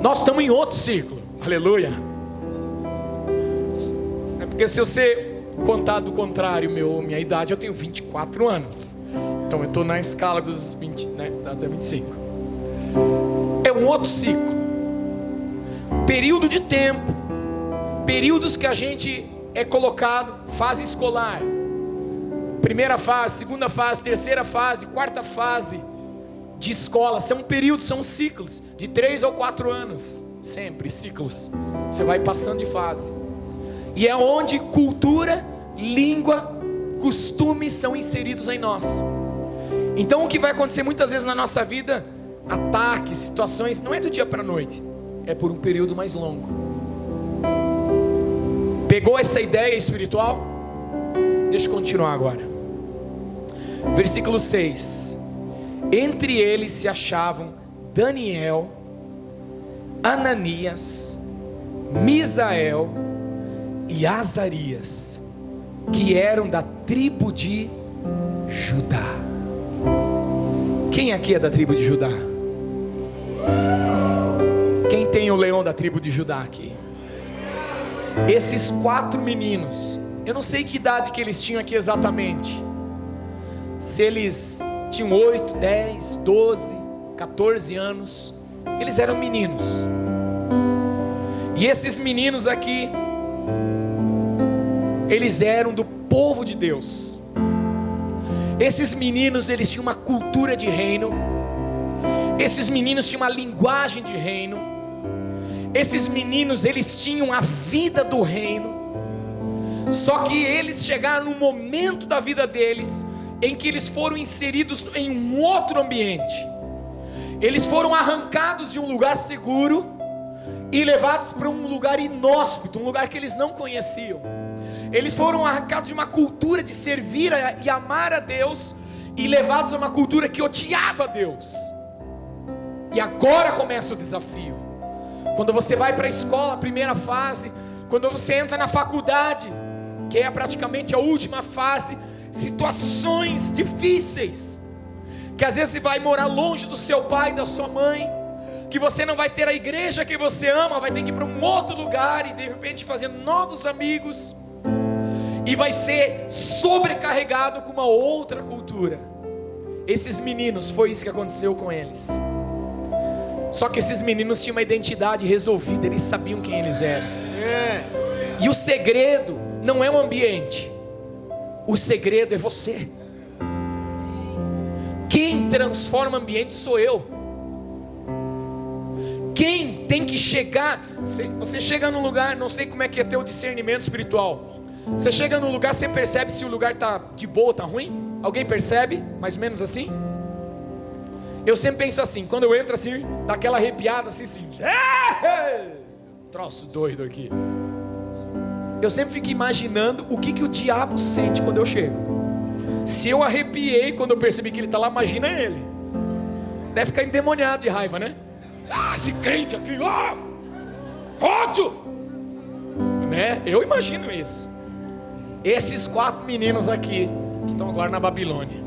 Nós estamos em outro ciclo. Aleluia. É porque se você contar do contrário, minha idade, eu tenho 24 anos. Então eu estou na escala dos 20, né, até 25. É um outro ciclo. Período de tempo. Períodos que a gente é colocado. Fase escolar. Primeira fase, segunda fase, terceira fase, quarta fase de escola. São períodos, são ciclos de 3 ou 4 anos. Sempre ciclos. Você vai passando de fase. E é onde cultura, língua, costumes são inseridos em nós. Então o que vai acontecer muitas vezes na nossa vida, ataques, situações, não é do dia para a noite, é por um período mais longo. Pegou essa ideia espiritual? Deixa eu continuar agora. Versículo 6: entre eles se achavam Daniel, Ananias, Misael e Azarias, que eram da tribo de Judá. Quem aqui é da tribo de Judá? Quem tem o leão da tribo de Judá aqui? Esses 4 meninos, eu não sei que idade que eles tinham aqui exatamente. Se eles tinham 8, 10, 12, 14 anos, eles eram meninos. E esses meninos aqui, eles eram do povo de Deus. Esses meninos, eles tinham uma cultura de reino. Esses meninos tinham uma linguagem de reino. Esses meninos, eles tinham a vida do reino. Só que eles chegaram num momento da vida deles em que eles foram inseridos em um outro ambiente. Eles foram arrancados de um lugar seguro e levados para um lugar inóspito, um lugar que eles não conheciam. Eles foram arrancados de uma cultura de servir e amar a Deus e levados a uma cultura que odiava a Deus. E agora começa o desafio. Quando você vai para a escola, a primeira fase, quando você entra na faculdade, que é praticamente a última fase, situações difíceis, que às vezes você vai morar longe do seu pai e da sua mãe, que você não vai ter a igreja que você ama, vai ter que ir para um outro lugar e de repente fazer novos amigos, e vai ser sobrecarregado com uma outra cultura. Esses meninos, foi isso que aconteceu com eles. Só que esses meninos tinham uma identidade resolvida, eles sabiam quem eles eram. E o segredo não é o ambiente, o segredo é você. Quem transforma o ambiente sou eu. Quem tem que chegar, você chega num lugar, não sei como é que é teu discernimento espiritual. Você chega num lugar, você percebe se o lugar está de boa ou está ruim? Alguém percebe? Mais ou menos assim? Eu sempre penso assim, quando eu entro assim, dá aquela arrepiada assim, troço doido aqui. Eu sempre fico imaginando o que o diabo sente quando eu chego. Se eu arrepiei quando eu percebi que ele está lá, imagina ele. Deve ficar endemoniado de raiva, né? Esse crente aqui, ódio, né? Eu imagino isso. Esses 4 meninos aqui, que estão agora na Babilônia,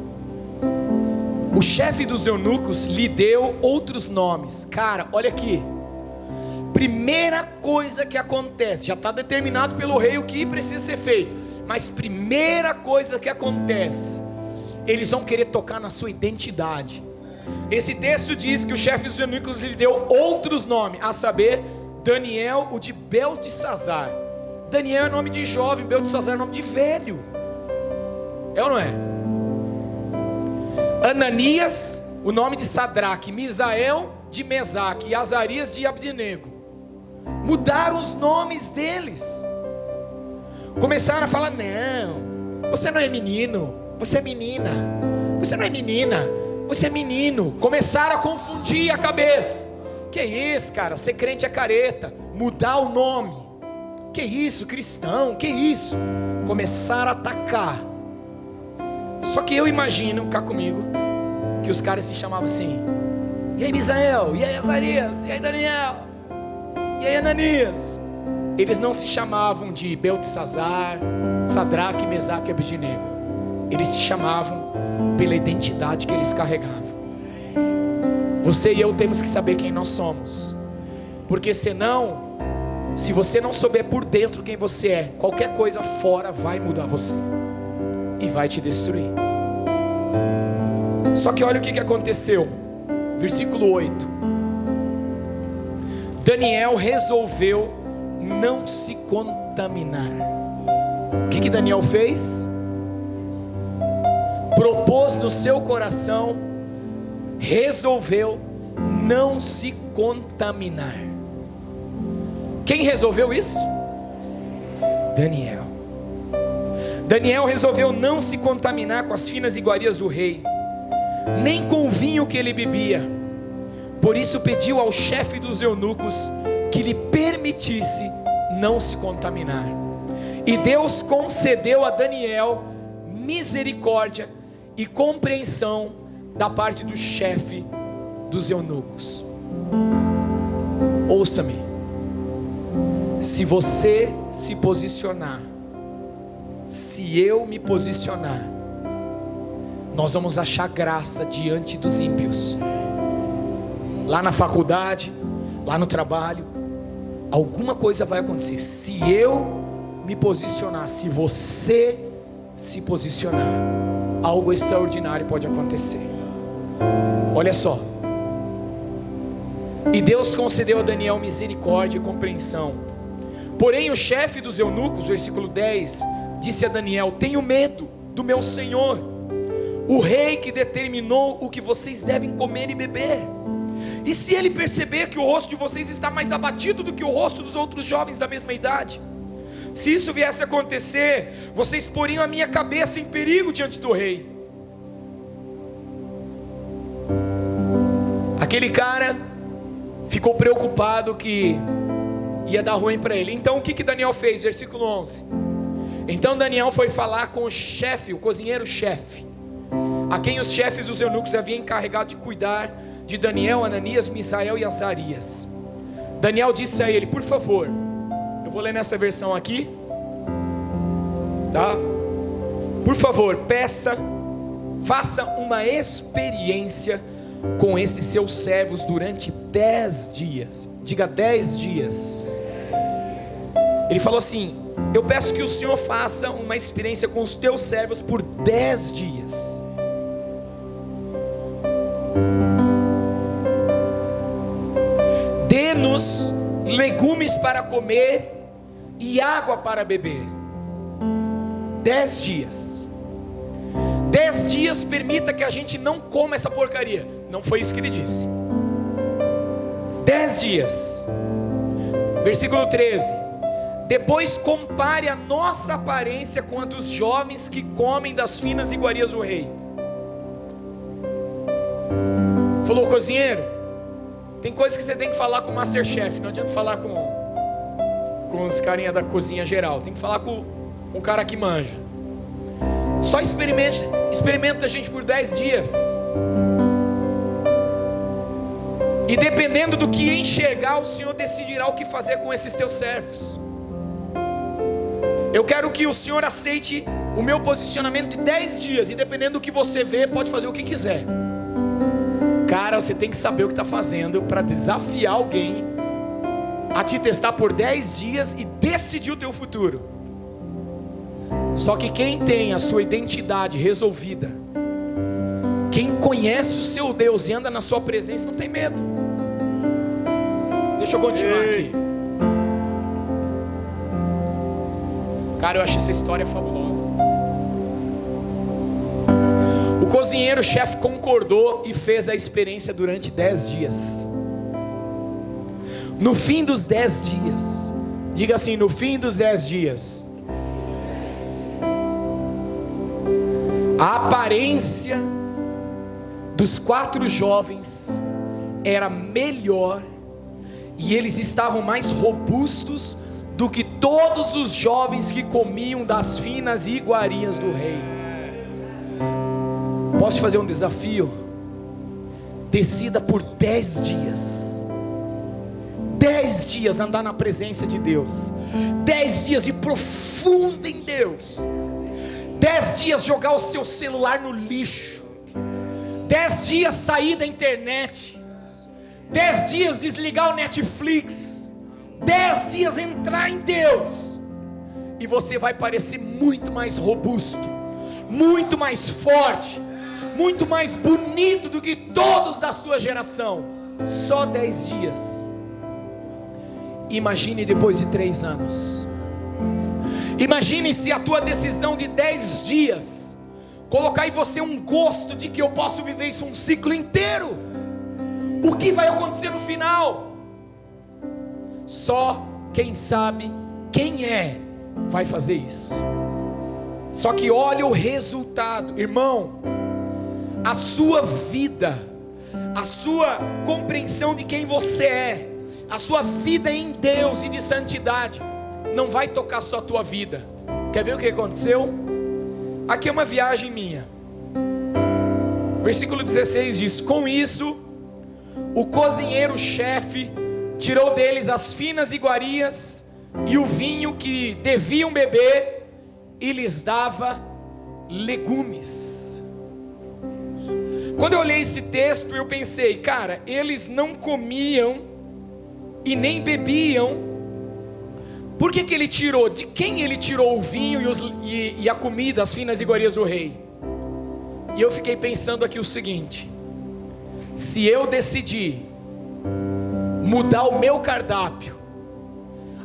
o chefe dos eunucos lhe deu outros nomes. Cara, olha aqui. Primeira coisa que acontece, já está determinado pelo rei o que precisa ser feito, mas primeira coisa que acontece, eles vão querer tocar na sua identidade. Esse texto diz que o chefe dos eunucos lhe deu outros nomes, a saber, Daniel, o de Beltesazar. Daniel é nome de jovem, Beltesazar é nome de velho. É ou não é? Ananias, o nome de Sadraque, Misael de Mesaque e Azarias de Abdenego. Mudaram os nomes deles. Começaram a falar: não, você não é menino, você é menina. Você não é menina, você é menino. Começaram a confundir a cabeça. Que isso, cara, ser crente é careta. Mudar o nome. Que isso, cristão, que isso. Começaram a atacar. Só que eu imagino, cá comigo, que os caras se chamavam assim: e aí Misael, e aí Azarias, e aí Daniel, e aí Ananias. Eles não se chamavam de Beltesazar, Sadraque, Mesaque e Abdenego. Eles se chamavam pela identidade que eles carregavam. Você e eu temos que saber quem nós somos, porque senão, se você não souber por dentro quem você é, qualquer coisa fora vai mudar você e vai te destruir. Só que olha o que aconteceu. Versículo 8. Daniel resolveu não se contaminar. O que Daniel fez? Propôs no seu coração, resolveu não se contaminar. Quem resolveu isso? Daniel. Daniel resolveu não se contaminar com as finas iguarias do rei, nem com o vinho que ele bebia. Por isso pediu ao chefe dos eunucos que lhe permitisse não se contaminar. E Deus concedeu a Daniel misericórdia e compreensão da parte do chefe dos eunucos. Ouça-me, se você se posicionar, se eu me posicionar, nós vamos achar graça diante dos ímpios. Lá na faculdade, lá no trabalho, alguma coisa vai acontecer. Se eu me posicionar, se você se posicionar, algo extraordinário pode acontecer. Olha só. E Deus concedeu a Daniel misericórdia e compreensão. Porém o chefe dos eunucos, versículo 10, disse a Daniel: tenho medo do meu senhor, o rei que determinou o que vocês devem comer e beber. E se ele perceber que o rosto de vocês está mais abatido do que o rosto dos outros jovens da mesma idade, se isso viesse a acontecer, vocês poriam a minha cabeça em perigo diante do rei. Aquele cara ficou preocupado que ia dar ruim para ele. Então o que Daniel fez? Versículo 11. Então Daniel foi falar com o chefe, o cozinheiro-chefe, a quem os chefes dos eunucos haviam encarregado de cuidar de Daniel, Ananias, Misael e Azarias. Daniel disse a ele: por favor, eu vou ler nessa versão aqui, tá? Por favor, faça uma experiência com esses seus servos durante 10 dias. Diga 10 dias. Ele falou assim: eu peço que o Senhor faça uma experiência com os teus servos por 10 dias. Dê-nos legumes para comer e água para beber. 10 dias. 10 dias permita que a gente não coma essa porcaria. Não foi isso que ele disse. 10 dias. Versículo 13. Depois compare a nossa aparência com a dos jovens que comem das finas iguarias do rei. Falou: cozinheiro, tem coisas que você tem que falar com o Masterchef. Não adianta falar com os carinha da cozinha geral. Tem que falar com o cara que manja. Só experimenta a gente por 10 dias. E dependendo do que enxergar, o Senhor decidirá o que fazer com esses teus servos. Eu quero que o Senhor aceite o meu posicionamento de 10 dias. E dependendo do que você vê, pode fazer o que quiser. Cara, você tem que saber o que está fazendo para desafiar alguém a te testar por 10 dias e decidir o teu futuro. Só que quem tem a sua identidade resolvida, quem conhece o seu Deus e anda na sua presença, não tem medo. Deixa eu continuar aqui. Cara, eu acho essa história fabulosa. O cozinheiro-chefe concordou e fez a experiência durante 10 dias. No fim dos 10 dias, diga assim: no fim dos 10 dias, a aparência dos 4 jovens era melhor e eles estavam mais robustos do que todos os jovens que comiam das finas iguarias do rei. Posso te fazer um desafio? Decida por 10 dias. 10 dias andar na presença de Deus. 10 dias ir profundo em Deus. 10 dias jogar o seu celular no lixo. 10 dias sair da internet. 10 dias desligar o Netflix. 10 dias entrar em Deus. E você vai parecer muito mais robusto, muito mais forte, muito mais bonito do que todos da sua geração. Só 10 dias. Imagine depois de 3 anos. Imagine se a tua decisão de 10 dias colocar em você um gosto de que eu posso viver isso um ciclo inteiro. O que vai acontecer no final? Só quem sabe quem é vai fazer isso. Só que olha o resultado, irmão. A sua vida, a sua compreensão de quem você é, a sua vida em Deus e de santidade não vai tocar só a tua vida. Quer ver o que aconteceu? Aqui é uma viagem minha. Versículo 16 diz: com isso, o cozinheiro-chefe tirou deles as finas iguarias e o vinho que deviam beber, e lhes dava legumes. Quando eu olhei esse texto, eu pensei, cara, eles não comiam e nem bebiam. Por que ele tirou? De quem ele tirou o vinho e a comida, as finas iguarias do rei? E eu fiquei pensando aqui o seguinte: se eu decidir mudar o meu cardápio,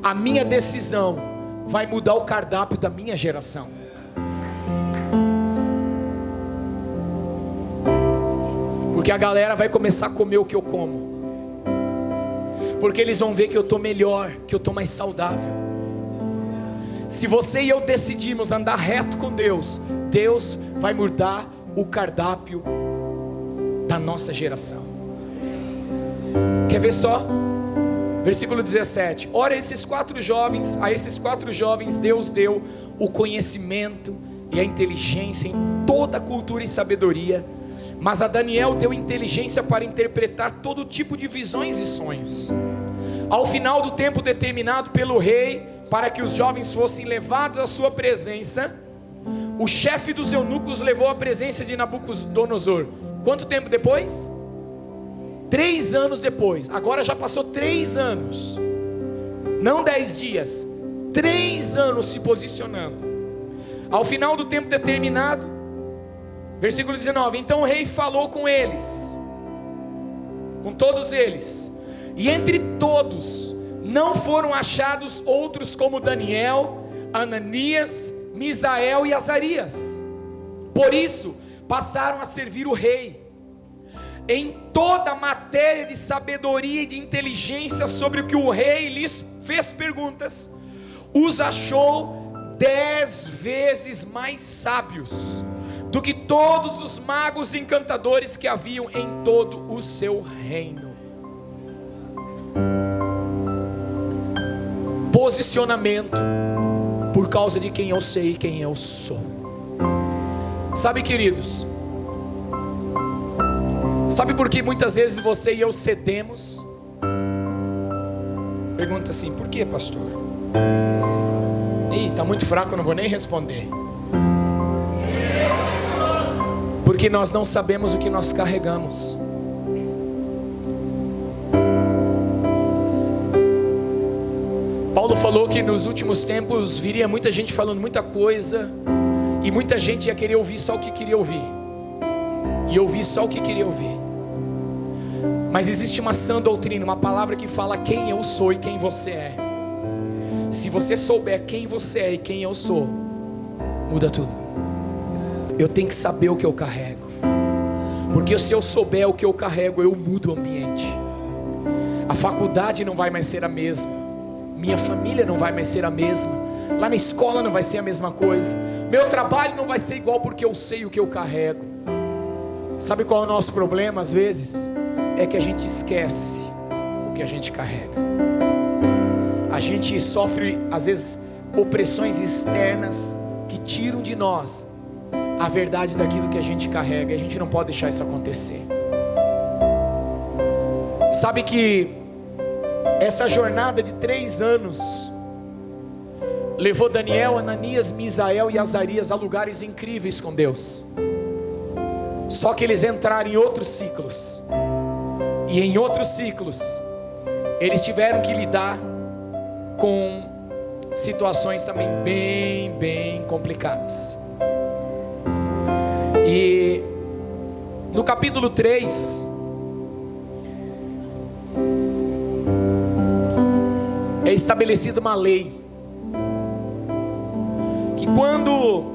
a minha decisão vai mudar o cardápio da minha geração. Porque a galera vai começar a comer o que eu como. Porque eles vão ver que eu estou melhor, que eu estou mais saudável. Se você e eu decidirmos andar reto com Deus, Deus vai mudar o cardápio da nossa geração. Quer ver só? Versículo 17: ora, a esses quatro jovens Deus deu o conhecimento e a inteligência em toda a cultura e sabedoria, mas a Daniel deu inteligência para interpretar todo tipo de visões e sonhos. Ao final do tempo determinado pelo rei, para que os jovens fossem levados à sua presença, o chefe dos eunucos levou à presença de Nabucodonosor. Quanto tempo depois? 3 anos depois. Agora já passou 3 anos, não 10 dias, 3 anos se posicionando. Ao final do tempo determinado, versículo 19: então o rei falou com eles, com todos eles, e entre todos não foram achados outros como Daniel, Ananias, Misael e Azarias. Por isso passaram a servir o rei. Em toda a matéria de sabedoria e de inteligência sobre o que o rei lhes fez perguntas, os achou 10 vezes mais sábios do que todos os magos e encantadores que haviam em todo o seu reino. Posicionamento por causa de quem eu sei e quem eu sou. Sabe, queridos, sabe por que muitas vezes você e eu cedemos? Pergunta assim: por que, pastor? Ih, está muito fraco, eu não vou nem responder. Porque nós não sabemos o que nós carregamos. Paulo falou que nos últimos tempos viria muita gente falando muita coisa, e muita gente ia querer ouvir só o que queria ouvir, e ouvir só o que queria ouvir. Mas existe uma sã doutrina, uma palavra que fala quem eu sou e quem você é. Se você souber quem você é e quem eu sou, muda tudo. Eu tenho que saber o que eu carrego, porque se eu souber o que eu carrego, eu mudo o ambiente. A faculdade não vai mais ser a mesma, minha família não vai mais ser a mesma, lá na escola não vai ser a mesma coisa, meu trabalho não vai ser igual, porque eu sei o que eu carrego. Sabe qual é o nosso problema às vezes? É que a gente esquece o que a gente carrega. A gente sofre às vezes opressões externas que tiram de nós a verdade daquilo que a gente carrega, e a gente não pode deixar isso acontecer. Sabe que essa jornada de 3 anos levou Daniel, Ananias, Misael e Azarias a lugares incríveis com Deus. Só que eles entraram em outros ciclos, e em outros ciclos eles tiveram que lidar com situações também bem complicadas. E no capítulo 3 é estabelecida uma lei, que quando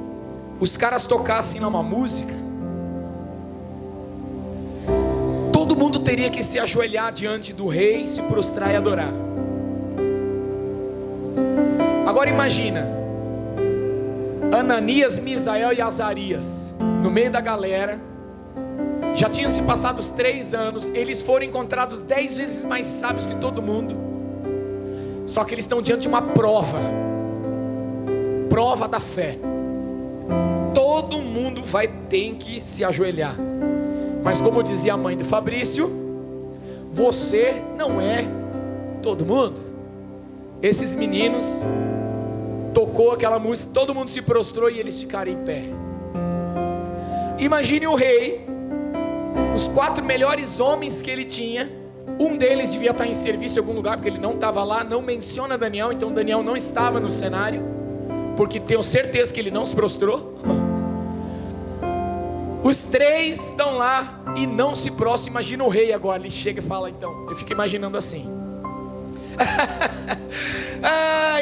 os caras tocassem uma música, todo mundo teria que se ajoelhar diante do rei, se prostrar e adorar. Agora imagina, Ananias, Misael e Azarias no meio da galera, já tinham se passado os 3 anos, eles foram encontrados 10 vezes mais sábios que todo mundo, só que eles estão diante de uma prova da fé. Todo mundo vai ter que se ajoelhar. Mas como dizia a mãe de Fabrício, você não é todo mundo. Esses meninos tocou aquela música, todo mundo se prostrou e eles ficaram em pé. Imagine o rei, os 4 melhores homens que ele tinha. Um deles devia estar em serviço em algum lugar, porque ele não estava lá. Não menciona Daniel, então Daniel não estava no cenário, porque tenho certeza que ele não se prostrou. Os 3 estão lá e não se prostram. Imagina o rei agora, ele chega e fala, então, eu fico imaginando assim.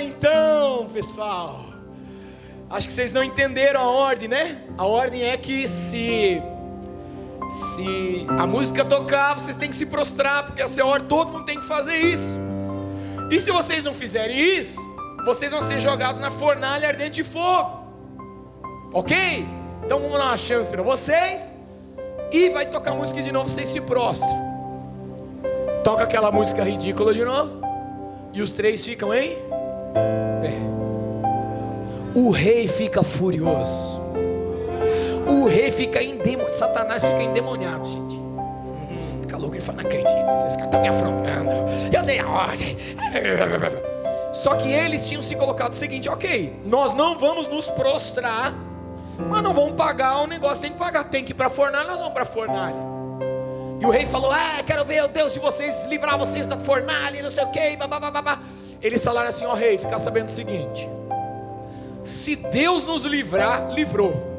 Então pessoal, acho que vocês não entenderam a ordem, né? A ordem é que se a música tocar, vocês têm que se prostrar, porque essa é a ordem, todo mundo tem que fazer isso. E se vocês não fizerem isso, vocês vão ser jogados na fornalha ardente de fogo. Ok? Então vamos dar uma chance para vocês. E vai tocar a música de novo, vocês se prostram. Toca aquela música ridícula de novo. E os 3 ficam em pé. O rei fica furioso. O rei fica endemoniado. Satanás fica endemoniado, gente. Fica louco, ele fala, não acredito, esses caras estão me afrontando. Eu dei a ordem. Só que eles tinham se colocado o seguinte: ok, nós não vamos nos prostrar, mas não vamos pagar o negócio, tem que pagar, tem que ir para a fornalha, nós vamos para a fornalha. E o rei falou, quero ver o Deus de vocês, livrar vocês da fornalha, não sei o que, babá. Eles falaram assim, rei, fica sabendo o seguinte: se Deus nos livrar, livrou.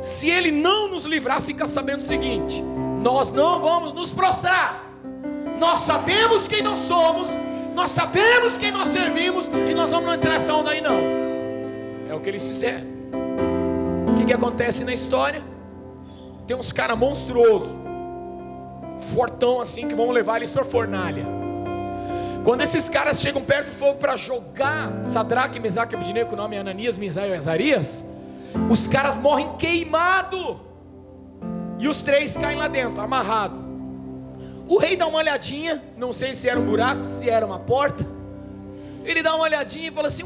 Se Ele não nos livrar, fica sabendo o seguinte: nós não vamos nos prostrar. Nós sabemos quem nós somos, nós sabemos quem nós servimos, e nós vamos não entrar nessa onda aí não. É o que eles fizeram. O que acontece na história? Tem uns caras monstruosos, fortão assim, que vão levar eles para a fornalha. Quando esses caras chegam perto do fogo para jogar Sadraque, Mesaque e Abednego, o nome é Ananias, Misael e Azarias, os caras morrem queimados. E os 3 caem lá dentro, amarrados. O rei dá uma olhadinha, não sei se era um buraco, se era uma porta. Ele dá uma olhadinha e fala assim,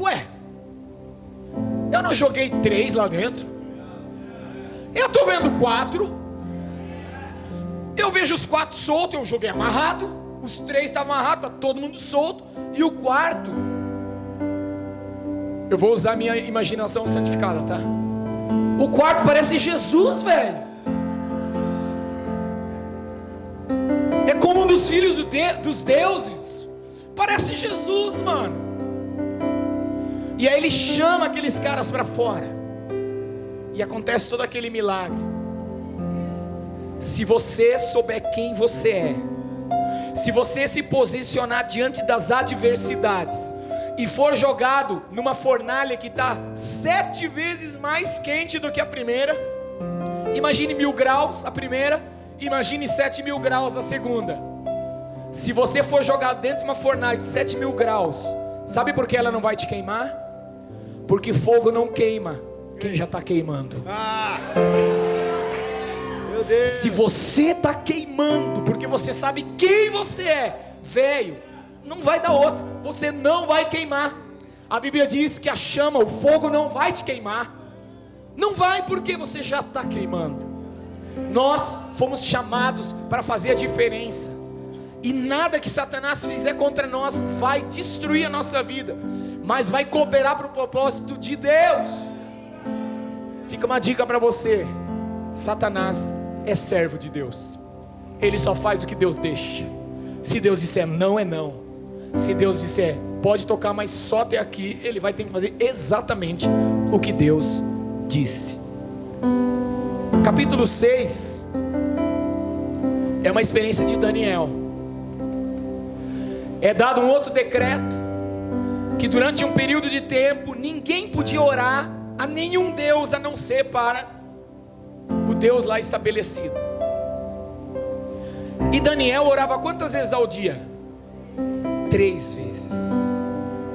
eu não joguei 3 lá dentro? Eu estou vendo 4. Eu vejo os 4 soltos, eu joguei amarrado. Os 3 estavam amarrados, está todo mundo solto. E o 4, eu vou usar minha imaginação santificada, tá? O 4 parece Jesus, velho. É como um dos filhos dos deuses. Parece Jesus, mano. E aí ele chama aqueles caras para fora. E acontece todo aquele milagre. Se você souber quem você é, se você se posicionar diante das adversidades e for jogado numa fornalha que está 7 vezes mais quente do que a primeira, imagine 1000 graus a primeira, imagine 7.000 graus a segunda. Se você for jogado dentro de uma fornalha de 7.000 graus, sabe por que ela não vai te queimar? Porque fogo não queima quem já está queimando. Meu Deus. Se você está queimando porque você sabe quem você é, velho, não vai dar outra, você não vai queimar. A Bíblia diz que a chama, o fogo não vai te queimar. Não vai, porque você já está queimando. Nós fomos chamados para fazer a diferença, e nada que Satanás fizer contra nós vai destruir a nossa vida, mas vai cooperar para o propósito de Deus. Fica uma dica para você: Satanás é servo de Deus. Ele só faz o que Deus deixa. Se Deus disser não, é não. Se Deus disser pode tocar, mas só até aqui, ele vai ter que fazer exatamente o que Deus disse. Capítulo 6 é uma experiência de Daniel. É dado um outro decreto, que durante um período de tempo ninguém podia orar a nenhum Deus, a não ser para o Deus lá estabelecido. E Daniel orava quantas vezes ao dia? 3 vezes.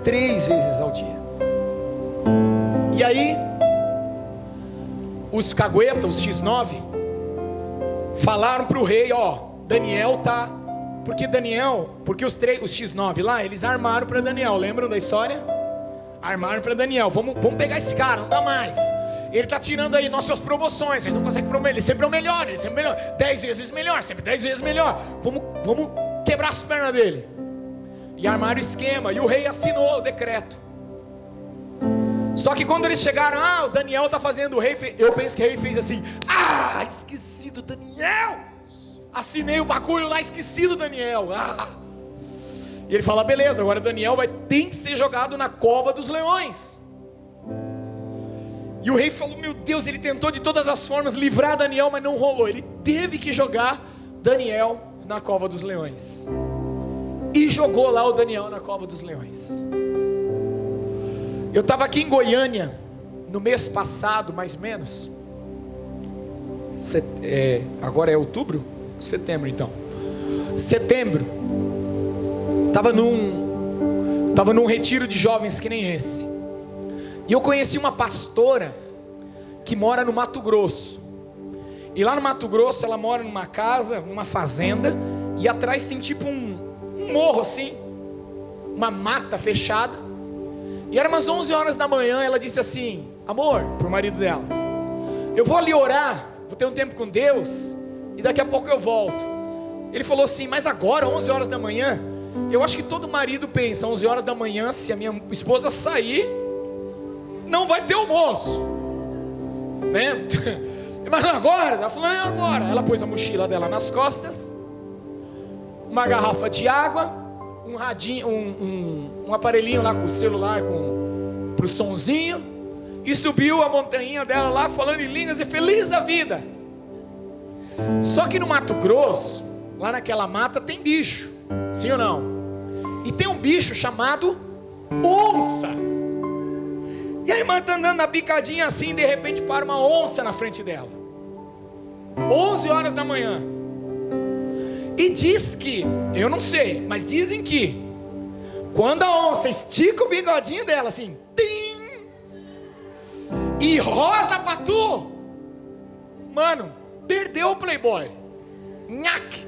3 vezes ao dia. E aí os caguetas, os X9, falaram para o rei: Daniel tá... Porque os X9 lá, eles armaram para Daniel. Lembram da história? Armaram para Daniel. Vamos pegar esse cara, não dá mais. Ele está tirando aí nossas promoções. Ele não consegue promover, ele sempre é o melhor, 10 vezes melhor, sempre 10 vezes melhor. Vamos quebrar as pernas dele. E armaram o esquema, e o rei assinou o decreto. Só que quando eles chegaram, o Daniel está fazendo, eu penso que o rei fez assim: esqueci do Daniel. Assinei o bagulho lá, esqueci do Daniel. E ele fala: beleza, agora Daniel tem que ser jogado na cova dos leões. E o rei falou: meu Deus, ele tentou de todas as formas livrar Daniel, mas não rolou. Ele teve que jogar Daniel na cova dos leões. E jogou lá o Daniel na cova dos leões. Eu estava aqui em Goiânia no mês passado, mais ou menos. Agora é outubro? Setembro, então. Setembro. Estava num retiro de jovens que nem esse. E eu conheci uma pastora que mora no Mato Grosso. E lá no Mato Grosso ela mora numa casa, numa fazenda. E atrás tem tipo um morro assim, uma mata fechada. E era umas 11 horas da manhã. Ela disse assim: amor, pro marido dela, eu vou ali orar, vou ter um tempo com Deus, e daqui a pouco eu volto. Ele falou assim: mas agora, 11 horas da manhã? Eu acho que todo marido pensa: 11 horas da manhã, se a minha esposa sair, não vai ter almoço, né? Mas agora? Ela falou: não, agora. Ela pôs a mochila dela nas costas, uma garrafa de água, um radinho, um aparelhinho lá com o celular, pro sonzinho, e subiu a montanha dela lá, falando em línguas e feliz da vida. Só que no Mato Grosso, lá naquela mata, tem bicho, sim ou não? E tem um bicho chamado onça. E a irmã está andando na picadinha assim, de repente para uma onça na frente dela. 11 horas da manhã. E diz que, eu não sei, mas dizem que quando a onça estica o bigodinho dela assim, tim, e rosa pra tu, mano, perdeu o playboy. Nhaque.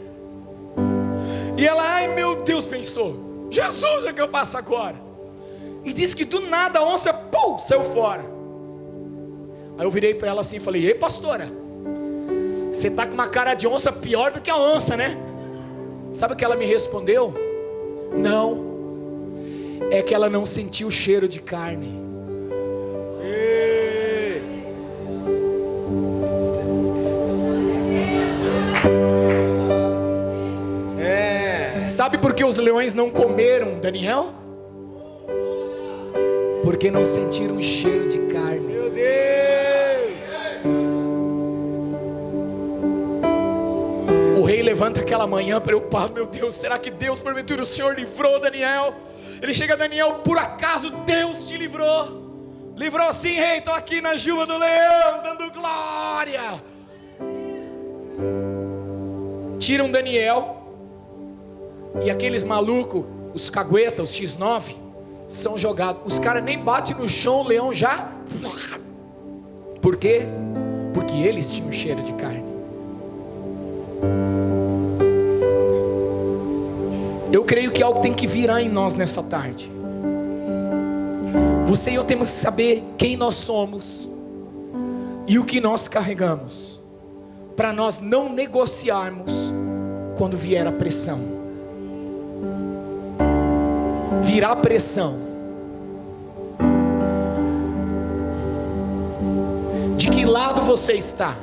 E ela, ai meu Deus, pensou: Jesus, é que eu faço agora? E diz que do nada a onça, pum, saiu fora. Aí eu virei para ela assim e falei: ei pastora, você tá com uma cara de onça pior do que a onça, né? Sabe o que ela me respondeu? Não, é que ela não sentiu o cheiro de carne. Sabe por que os leões não comeram Daniel? Porque não sentiram o cheiro de carne. Meu Deus! O rei levanta aquela manhã preocupado: meu Deus, será que Deus porventura o Senhor livrou Daniel? Ele chega a Daniel: por acaso Deus te livrou? Livrou sim, rei, estou aqui na juba do leão, dando glória. Tiram Daniel, e aqueles malucos, os caguetas, os X9, são jogados. Os caras nem batem no chão, o leão já. Por quê? Porque eles tinham cheiro de carne. Eu creio que algo tem que virar em nós nessa tarde. Você e eu temos que saber quem nós somos e o que nós carregamos, para nós não negociarmos quando vier a pressão. Virá pressão. De que lado você está?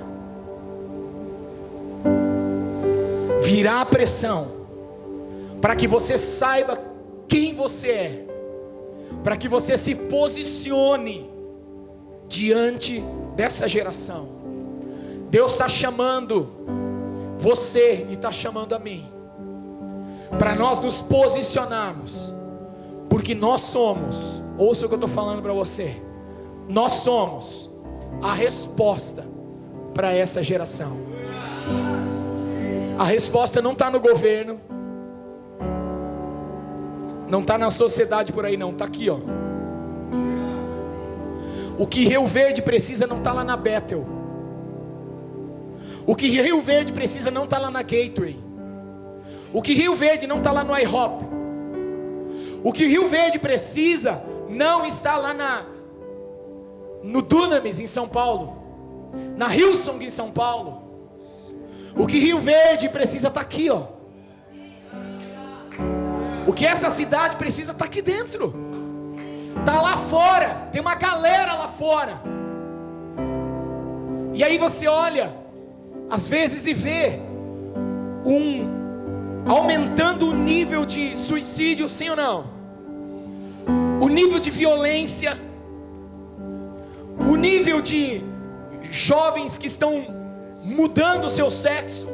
Virá a pressão para que você saiba quem você é, para que você se posicione diante dessa geração. Deus está chamando você e está chamando a mim, para nós nos posicionarmos, porque nós somos, ouça o que eu estou falando para você, nós somos a resposta para essa geração. A resposta não está no governo, não está na sociedade por aí não, está aqui ó. O que Rio Verde precisa não está lá na Bethel. O que Rio Verde precisa não está lá na Gateway. O que Rio Verde não está lá no IHOP. O que Rio Verde precisa não está lá no Dunamis em São Paulo, na Hillsong em São Paulo. O que Rio Verde precisa estar aqui, ó. O que essa cidade precisa estar aqui dentro. Está lá fora, tem uma galera lá fora. E aí você olha, às vezes, e vê aumentando o nível de suicídio, sim ou não? O nível de violência, o nível de jovens que estão mudando o seu sexo,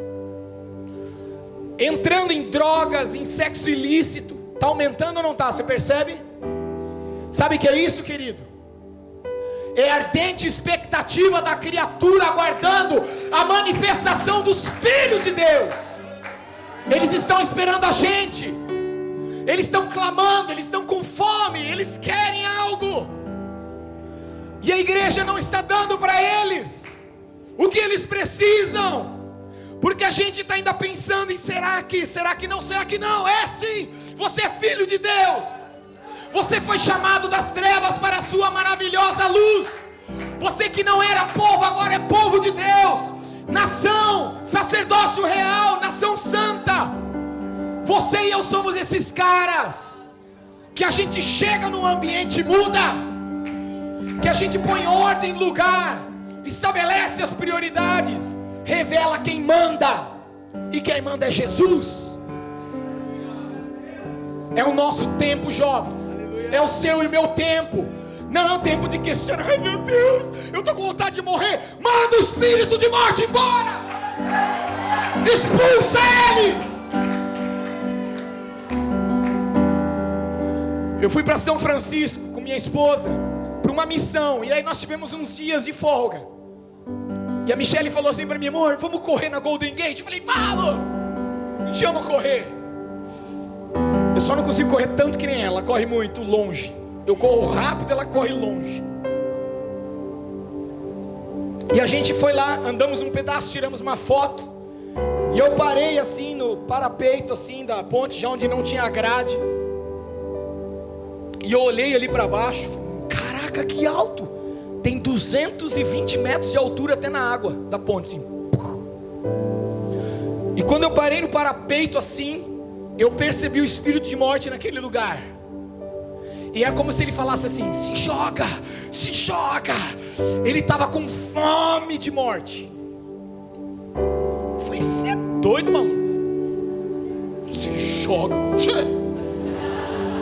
entrando em drogas, em sexo ilícito. Está aumentando ou não está? Você percebe? Sabe o que é isso, querido? É a ardente expectativa da criatura aguardando a manifestação dos filhos de Deus. Eles estão esperando a gente. Eles estão clamando, eles estão com fome, eles querem algo. E a igreja não está dando para eles o que eles precisam. Porque a gente está ainda pensando em será que não, será que não? É sim, você é filho de Deus. Você foi chamado das trevas para a sua maravilhosa luz. Você que não era povo, agora é povo de Deus. Nação, sacerdócio real, nação santa. Você e eu somos esses caras que a gente chega num ambiente e muda, que a gente põe ordem no lugar, estabelece as prioridades, revela quem manda, e quem manda é Jesus. É o nosso tempo, jovens. É o seu e meu tempo. Não é o tempo de questionar. Ai meu Deus, eu estou com vontade de morrer. Manda o espírito de morte embora. Expulsa ele. Eu fui para São Francisco com minha esposa para uma missão. E aí nós tivemos uns dias de folga. E a Michelle falou assim para mim: amor, vamos correr na Golden Gate? Eu falei: vamos. Me chama a correr. Eu só não consigo correr tanto que nem ela corre muito longe. Eu corro rápido, ela corre longe. E a gente foi lá, andamos um pedaço, tiramos uma foto. E eu parei assim no parapeito assim da ponte, já onde não tinha grade. E eu olhei ali para baixo, caraca, que alto! Tem 220 metros de altura até na água da ponte assim. E quando eu parei no parapeito assim, eu percebi o espírito de morte naquele lugar. E é como se ele falasse assim: se joga, se joga. Ele estava com fome de morte. Eu falei: você é doido, mano? Se joga.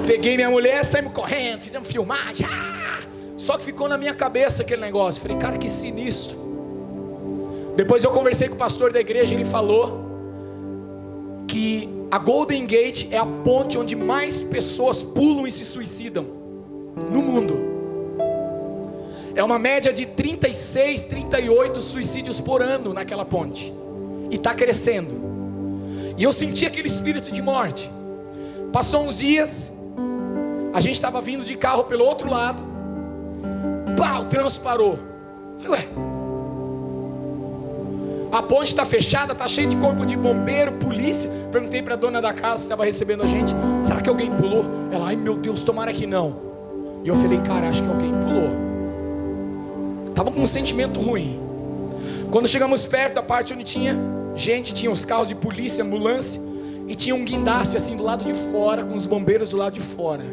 Peguei minha mulher, saímos correndo, fizemos filmagem. Só que ficou na minha cabeça aquele negócio. Falei: cara, que sinistro. Depois eu conversei com o pastor da igreja. Ele falou que a Golden Gate é a ponte onde mais pessoas pulam e se suicidam no mundo. É uma média de 36, 38 suicídios por ano naquela ponte. E está crescendo. E eu senti aquele espírito de morte. Passou uns dias, a gente estava vindo de carro pelo outro lado. Pá, o trânsito parou. Falei: ué, a ponte está fechada, está cheia de corpo de bombeiro, polícia. Perguntei para a dona da casa que estava recebendo a gente: será que alguém pulou? Ela: ai meu Deus, tomara que não. E eu falei: cara, acho que alguém pulou. Estava com um sentimento ruim. Quando chegamos perto da parte onde tinha gente, tinha os carros de polícia, ambulância, e tinha um guindaste assim do lado de fora, com os bombeiros do lado de fora,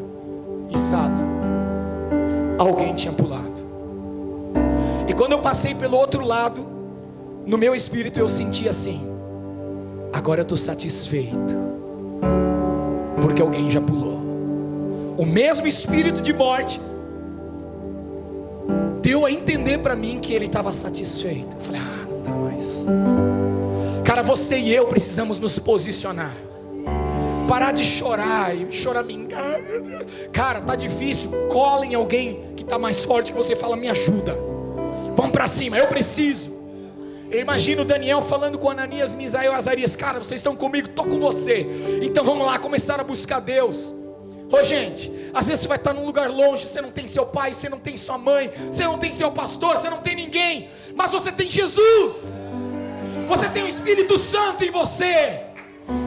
içado. Alguém tinha pulado. E quando eu passei pelo outro lado, no meu espírito eu senti assim: agora eu estou satisfeito, porque alguém já pulou. O mesmo espírito de morte deu a entender para mim que ele estava satisfeito. Eu falei: não dá mais. Cara, você e eu precisamos nos posicionar. Parar de chorar e choramingar. Cara, tá difícil. Cola em alguém que está mais forte que você. Fala: me ajuda. Vamos para cima, eu preciso. Eu imagino Daniel falando com Ananias, Misael e Azarias: cara, vocês estão comigo, estou com você. Então vamos lá, começar a buscar Deus. Ô gente, às vezes você vai estar num lugar longe, você não tem seu pai, você não tem sua mãe, você não tem seu pastor, você não tem ninguém, mas você tem Jesus. Você tem o Espírito Santo em você,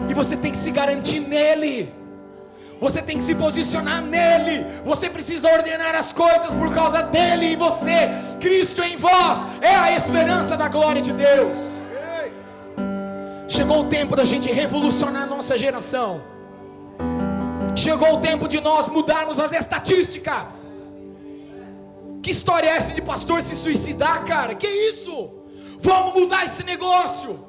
e você tem que se garantir nele. Você tem que se posicionar nele. Você precisa ordenar as coisas por causa dele em você. Cristo em vós é a esperança da glória de Deus. Chegou o tempo da gente revolucionar a nossa geração. Chegou o tempo de nós mudarmos as estatísticas. Que história é essa de pastor se suicidar, cara? Que isso? Vamos mudar esse negócio.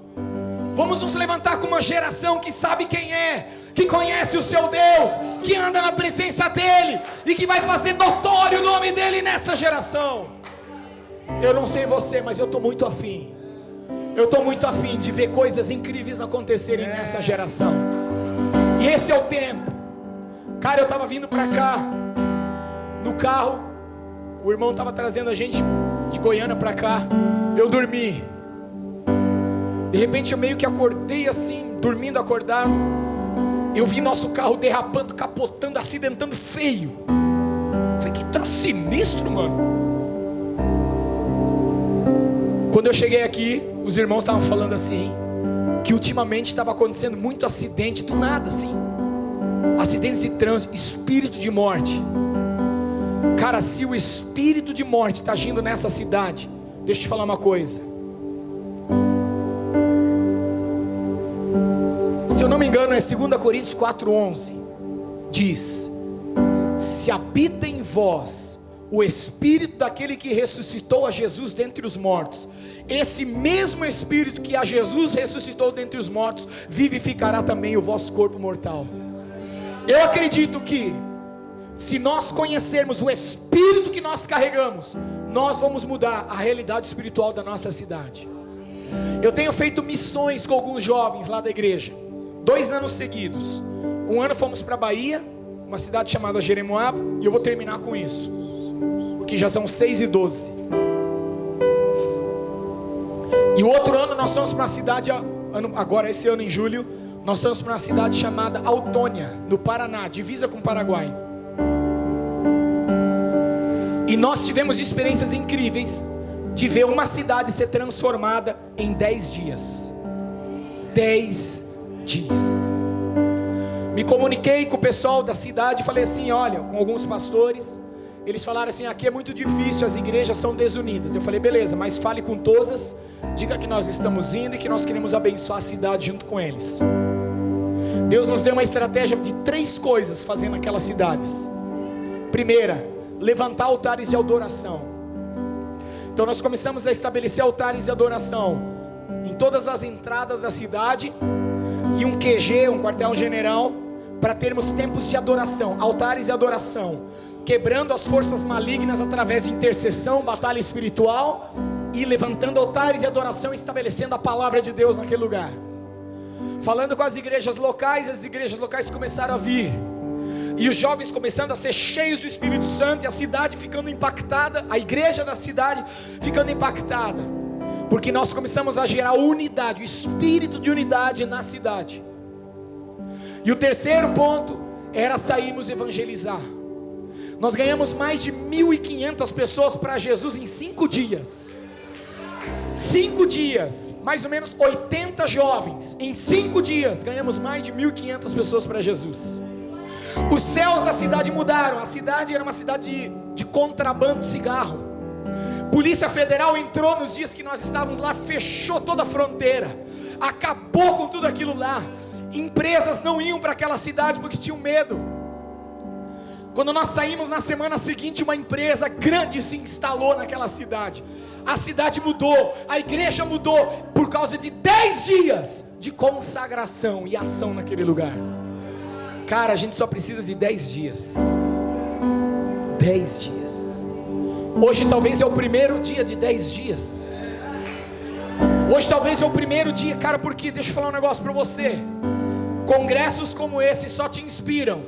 Vamos nos levantar com uma geração que sabe quem é, que conhece o seu Deus, que anda na presença dele e que vai fazer notório o nome dele nessa geração. Eu não sei você, mas eu estou muito afim. Eu estou muito afim de ver coisas incríveis acontecerem nessa geração. E esse é o tempo. Cara, eu estava vindo para cá no carro. O irmão estava trazendo a gente de Goiânia para cá. Eu dormi. De repente eu meio que acordei assim, dormindo acordado. Eu vi nosso carro derrapando, capotando, acidentando feio. Falei, que troço sinistro, mano. Quando eu cheguei aqui, os irmãos estavam falando assim, que ultimamente estava acontecendo muito acidente, do nada assim. Acidentes de trânsito, espírito de morte. Cara, se o espírito de morte está agindo nessa cidade, deixa eu te falar uma coisa. Se eu não me engano é 2 Coríntios 4:11. Diz: se habita em vós o espírito daquele que ressuscitou a Jesus dentre os mortos, esse mesmo espírito que a Jesus ressuscitou dentre os mortos vivificará também o vosso corpo mortal. Eu acredito que se nós conhecermos o espírito que nós carregamos, nós vamos mudar a realidade espiritual da nossa cidade. Eu tenho feito missões com alguns jovens lá da igreja, 2 anos seguidos. Um ano fomos para Bahia, uma cidade chamada Jeremoabo, e eu vou terminar com isso, porque já são 6:12. E o outro ano nós fomos para uma cidade, agora esse ano em julho, nós fomos para uma cidade chamada Autônia, no Paraná, divisa com o Paraguai. E nós tivemos experiências incríveis de ver uma cidade ser transformada em 10 dias. 10 dias. Me comuniquei com o pessoal da cidade e falei assim, olha, com alguns pastores. Eles falaram assim, aqui é muito difícil, as igrejas são desunidas. Eu falei, beleza, mas fale com todas, diga que nós estamos indo e que nós queremos abençoar a cidade junto com eles. Deus nos deu uma estratégia de 3 coisas fazendo aquelas cidades. Primeira, levantar altares de adoração. Então nós começamos a estabelecer altares de adoração em todas as entradas da cidade, e um QG, um quartel-general, para termos tempos de adoração, altares de adoração, quebrando as forças malignas através de intercessão, batalha espiritual, e levantando altares de adoração, estabelecendo a palavra de Deus naquele lugar. Falando com as igrejas locais começaram a vir, e os jovens começando a ser cheios do Espírito Santo, e a cidade ficando impactada, a igreja da cidade ficando impactada, porque nós começamos a gerar unidade, o espírito de unidade na cidade. E o terceiro ponto era sairmos evangelizar. Nós ganhamos mais de 1.500 pessoas para Jesus em 5 dias. 5 dias, mais ou menos 80 jovens. Em 5 dias ganhamos mais de 1.500 pessoas para Jesus. Os céus da cidade mudaram. A cidade era uma cidade de contrabando de cigarro. Polícia Federal entrou nos dias que nós estávamos lá, fechou toda a fronteira, acabou com tudo aquilo lá. Empresas não iam para aquela cidade porque tinham medo. Quando nós saímos na semana seguinte, uma empresa grande se instalou naquela cidade. A cidade mudou, a igreja mudou, por causa de 10 dias de consagração e ação naquele lugar. Cara, a gente só precisa de 10 dias. 10 dias. Hoje talvez é o primeiro dia de 10 dias. Hoje talvez é o primeiro dia, cara, porque deixa eu falar um negócio para você. Congressos como esse só te inspiram,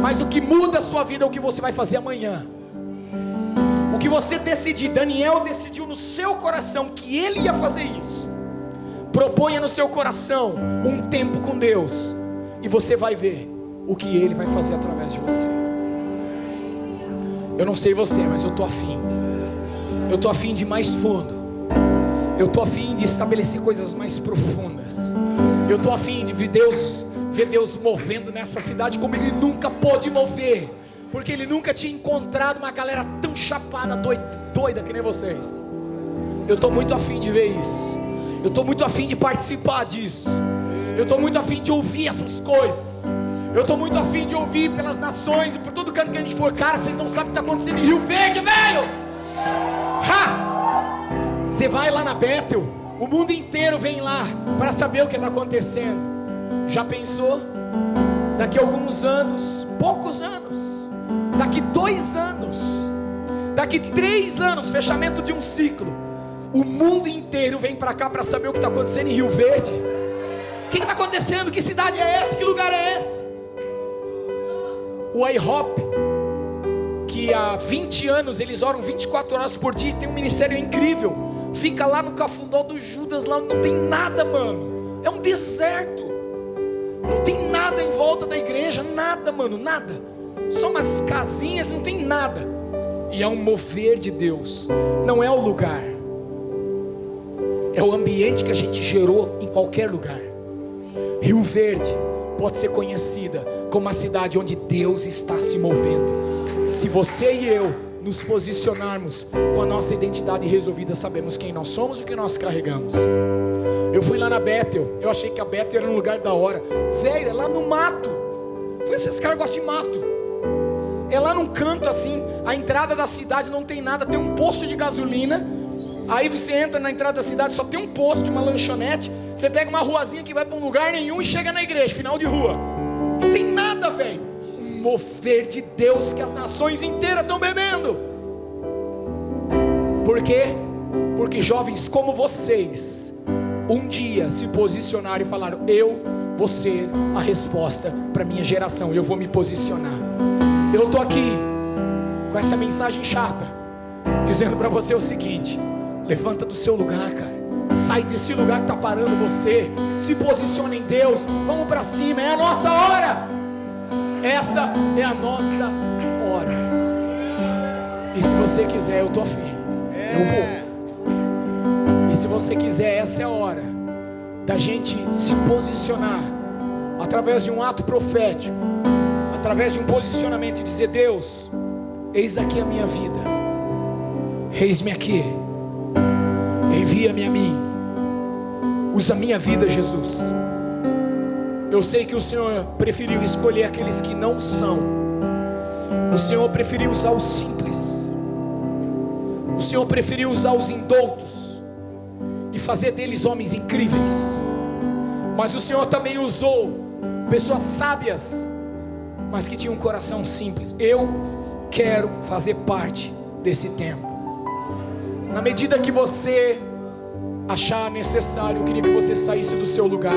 mas o que muda a sua vida é o que você vai fazer amanhã. O que você decidir. Daniel decidiu no seu coração que ele ia fazer isso. Proponha no seu coração um tempo com Deus, e você vai ver o que ele vai fazer através de você. Eu não sei você, mas eu estou afim. Eu estou afim de mais fundo. Eu estou afim de estabelecer coisas mais profundas. Eu estou afim de ver Deus ver Deus movendo nessa cidade como Ele nunca pôde mover, porque Ele nunca tinha encontrado uma galera tão chapada, doida que nem vocês. Eu estou muito afim de ver isso. Eu estou muito afim de participar disso. Eu estou muito afim de ouvir essas coisas. Eu estou muito afim de ouvir pelas nações e por todo canto que a gente for. Cara, vocês não sabem o que está acontecendo em Rio Verde, velho. Você vai lá na Bethel, o mundo inteiro vem lá para saber o que está acontecendo. Já pensou? Daqui a alguns anos, poucos anos, daqui 2 anos, daqui 3 anos, fechamento de um ciclo, o mundo inteiro vem para cá para saber o que está acontecendo em Rio Verde. O que está acontecendo? Que cidade é essa? Que lugar é esse? O IHOP, que há 20 anos eles oram 24 horas por dia e tem um ministério incrível, fica lá no Cafundó do Judas, lá não tem nada, mano. É um deserto. Não tem nada em volta da igreja, nada, mano, nada. Só umas casinhas, não tem nada. E é um mover de Deus. Não é o lugar, é o ambiente que a gente gerou em qualquer lugar. Rio Verde pode ser conhecida como a cidade onde Deus está se movendo, se você e eu nos posicionarmos com a nossa identidade resolvida. Sabemos quem nós somos e o que nós carregamos. Eu fui lá na Bethel, eu achei que a Bethel era um lugar da hora. Velho, é lá no mato. Esses caras gostam de mato. É lá num canto assim, a entrada da cidade não tem nada, tem um posto de gasolina. Aí você entra na entrada da cidade, só tem um posto de uma lanchonete. Você pega uma ruazinha que vai para um lugar nenhum e chega na igreja, final de rua. Não tem nada, velho. Um mover de Deus que as nações inteiras estão bebendo. Por quê? Porque jovens como vocês um dia se posicionaram e falaram: eu vou ser a resposta para minha geração, eu vou me posicionar. Eu estou aqui com essa mensagem chata, dizendo para você o seguinte: levanta do seu lugar, cara. Sai desse lugar que está parando você. Se posiciona em Deus. Vamos para cima, é a nossa hora. Essa é a nossa hora. E se você quiser, eu estou afim, eu vou. E se você quiser, essa é a hora da gente se posicionar através de um ato profético, através de um posicionamento, e dizer: Deus, eis aqui a minha vida, eis-me aqui, envia-me a mim, usa a minha vida, Jesus. Eu sei que o Senhor preferiu escolher aqueles que não são. O Senhor preferiu usar os simples. O Senhor preferiu usar os indoutos e fazer deles homens incríveis. Mas o Senhor também usou pessoas sábias, mas que tinham um coração simples. Eu quero fazer parte desse tempo. Na medida que você achar necessário, eu queria que você saísse do seu lugar.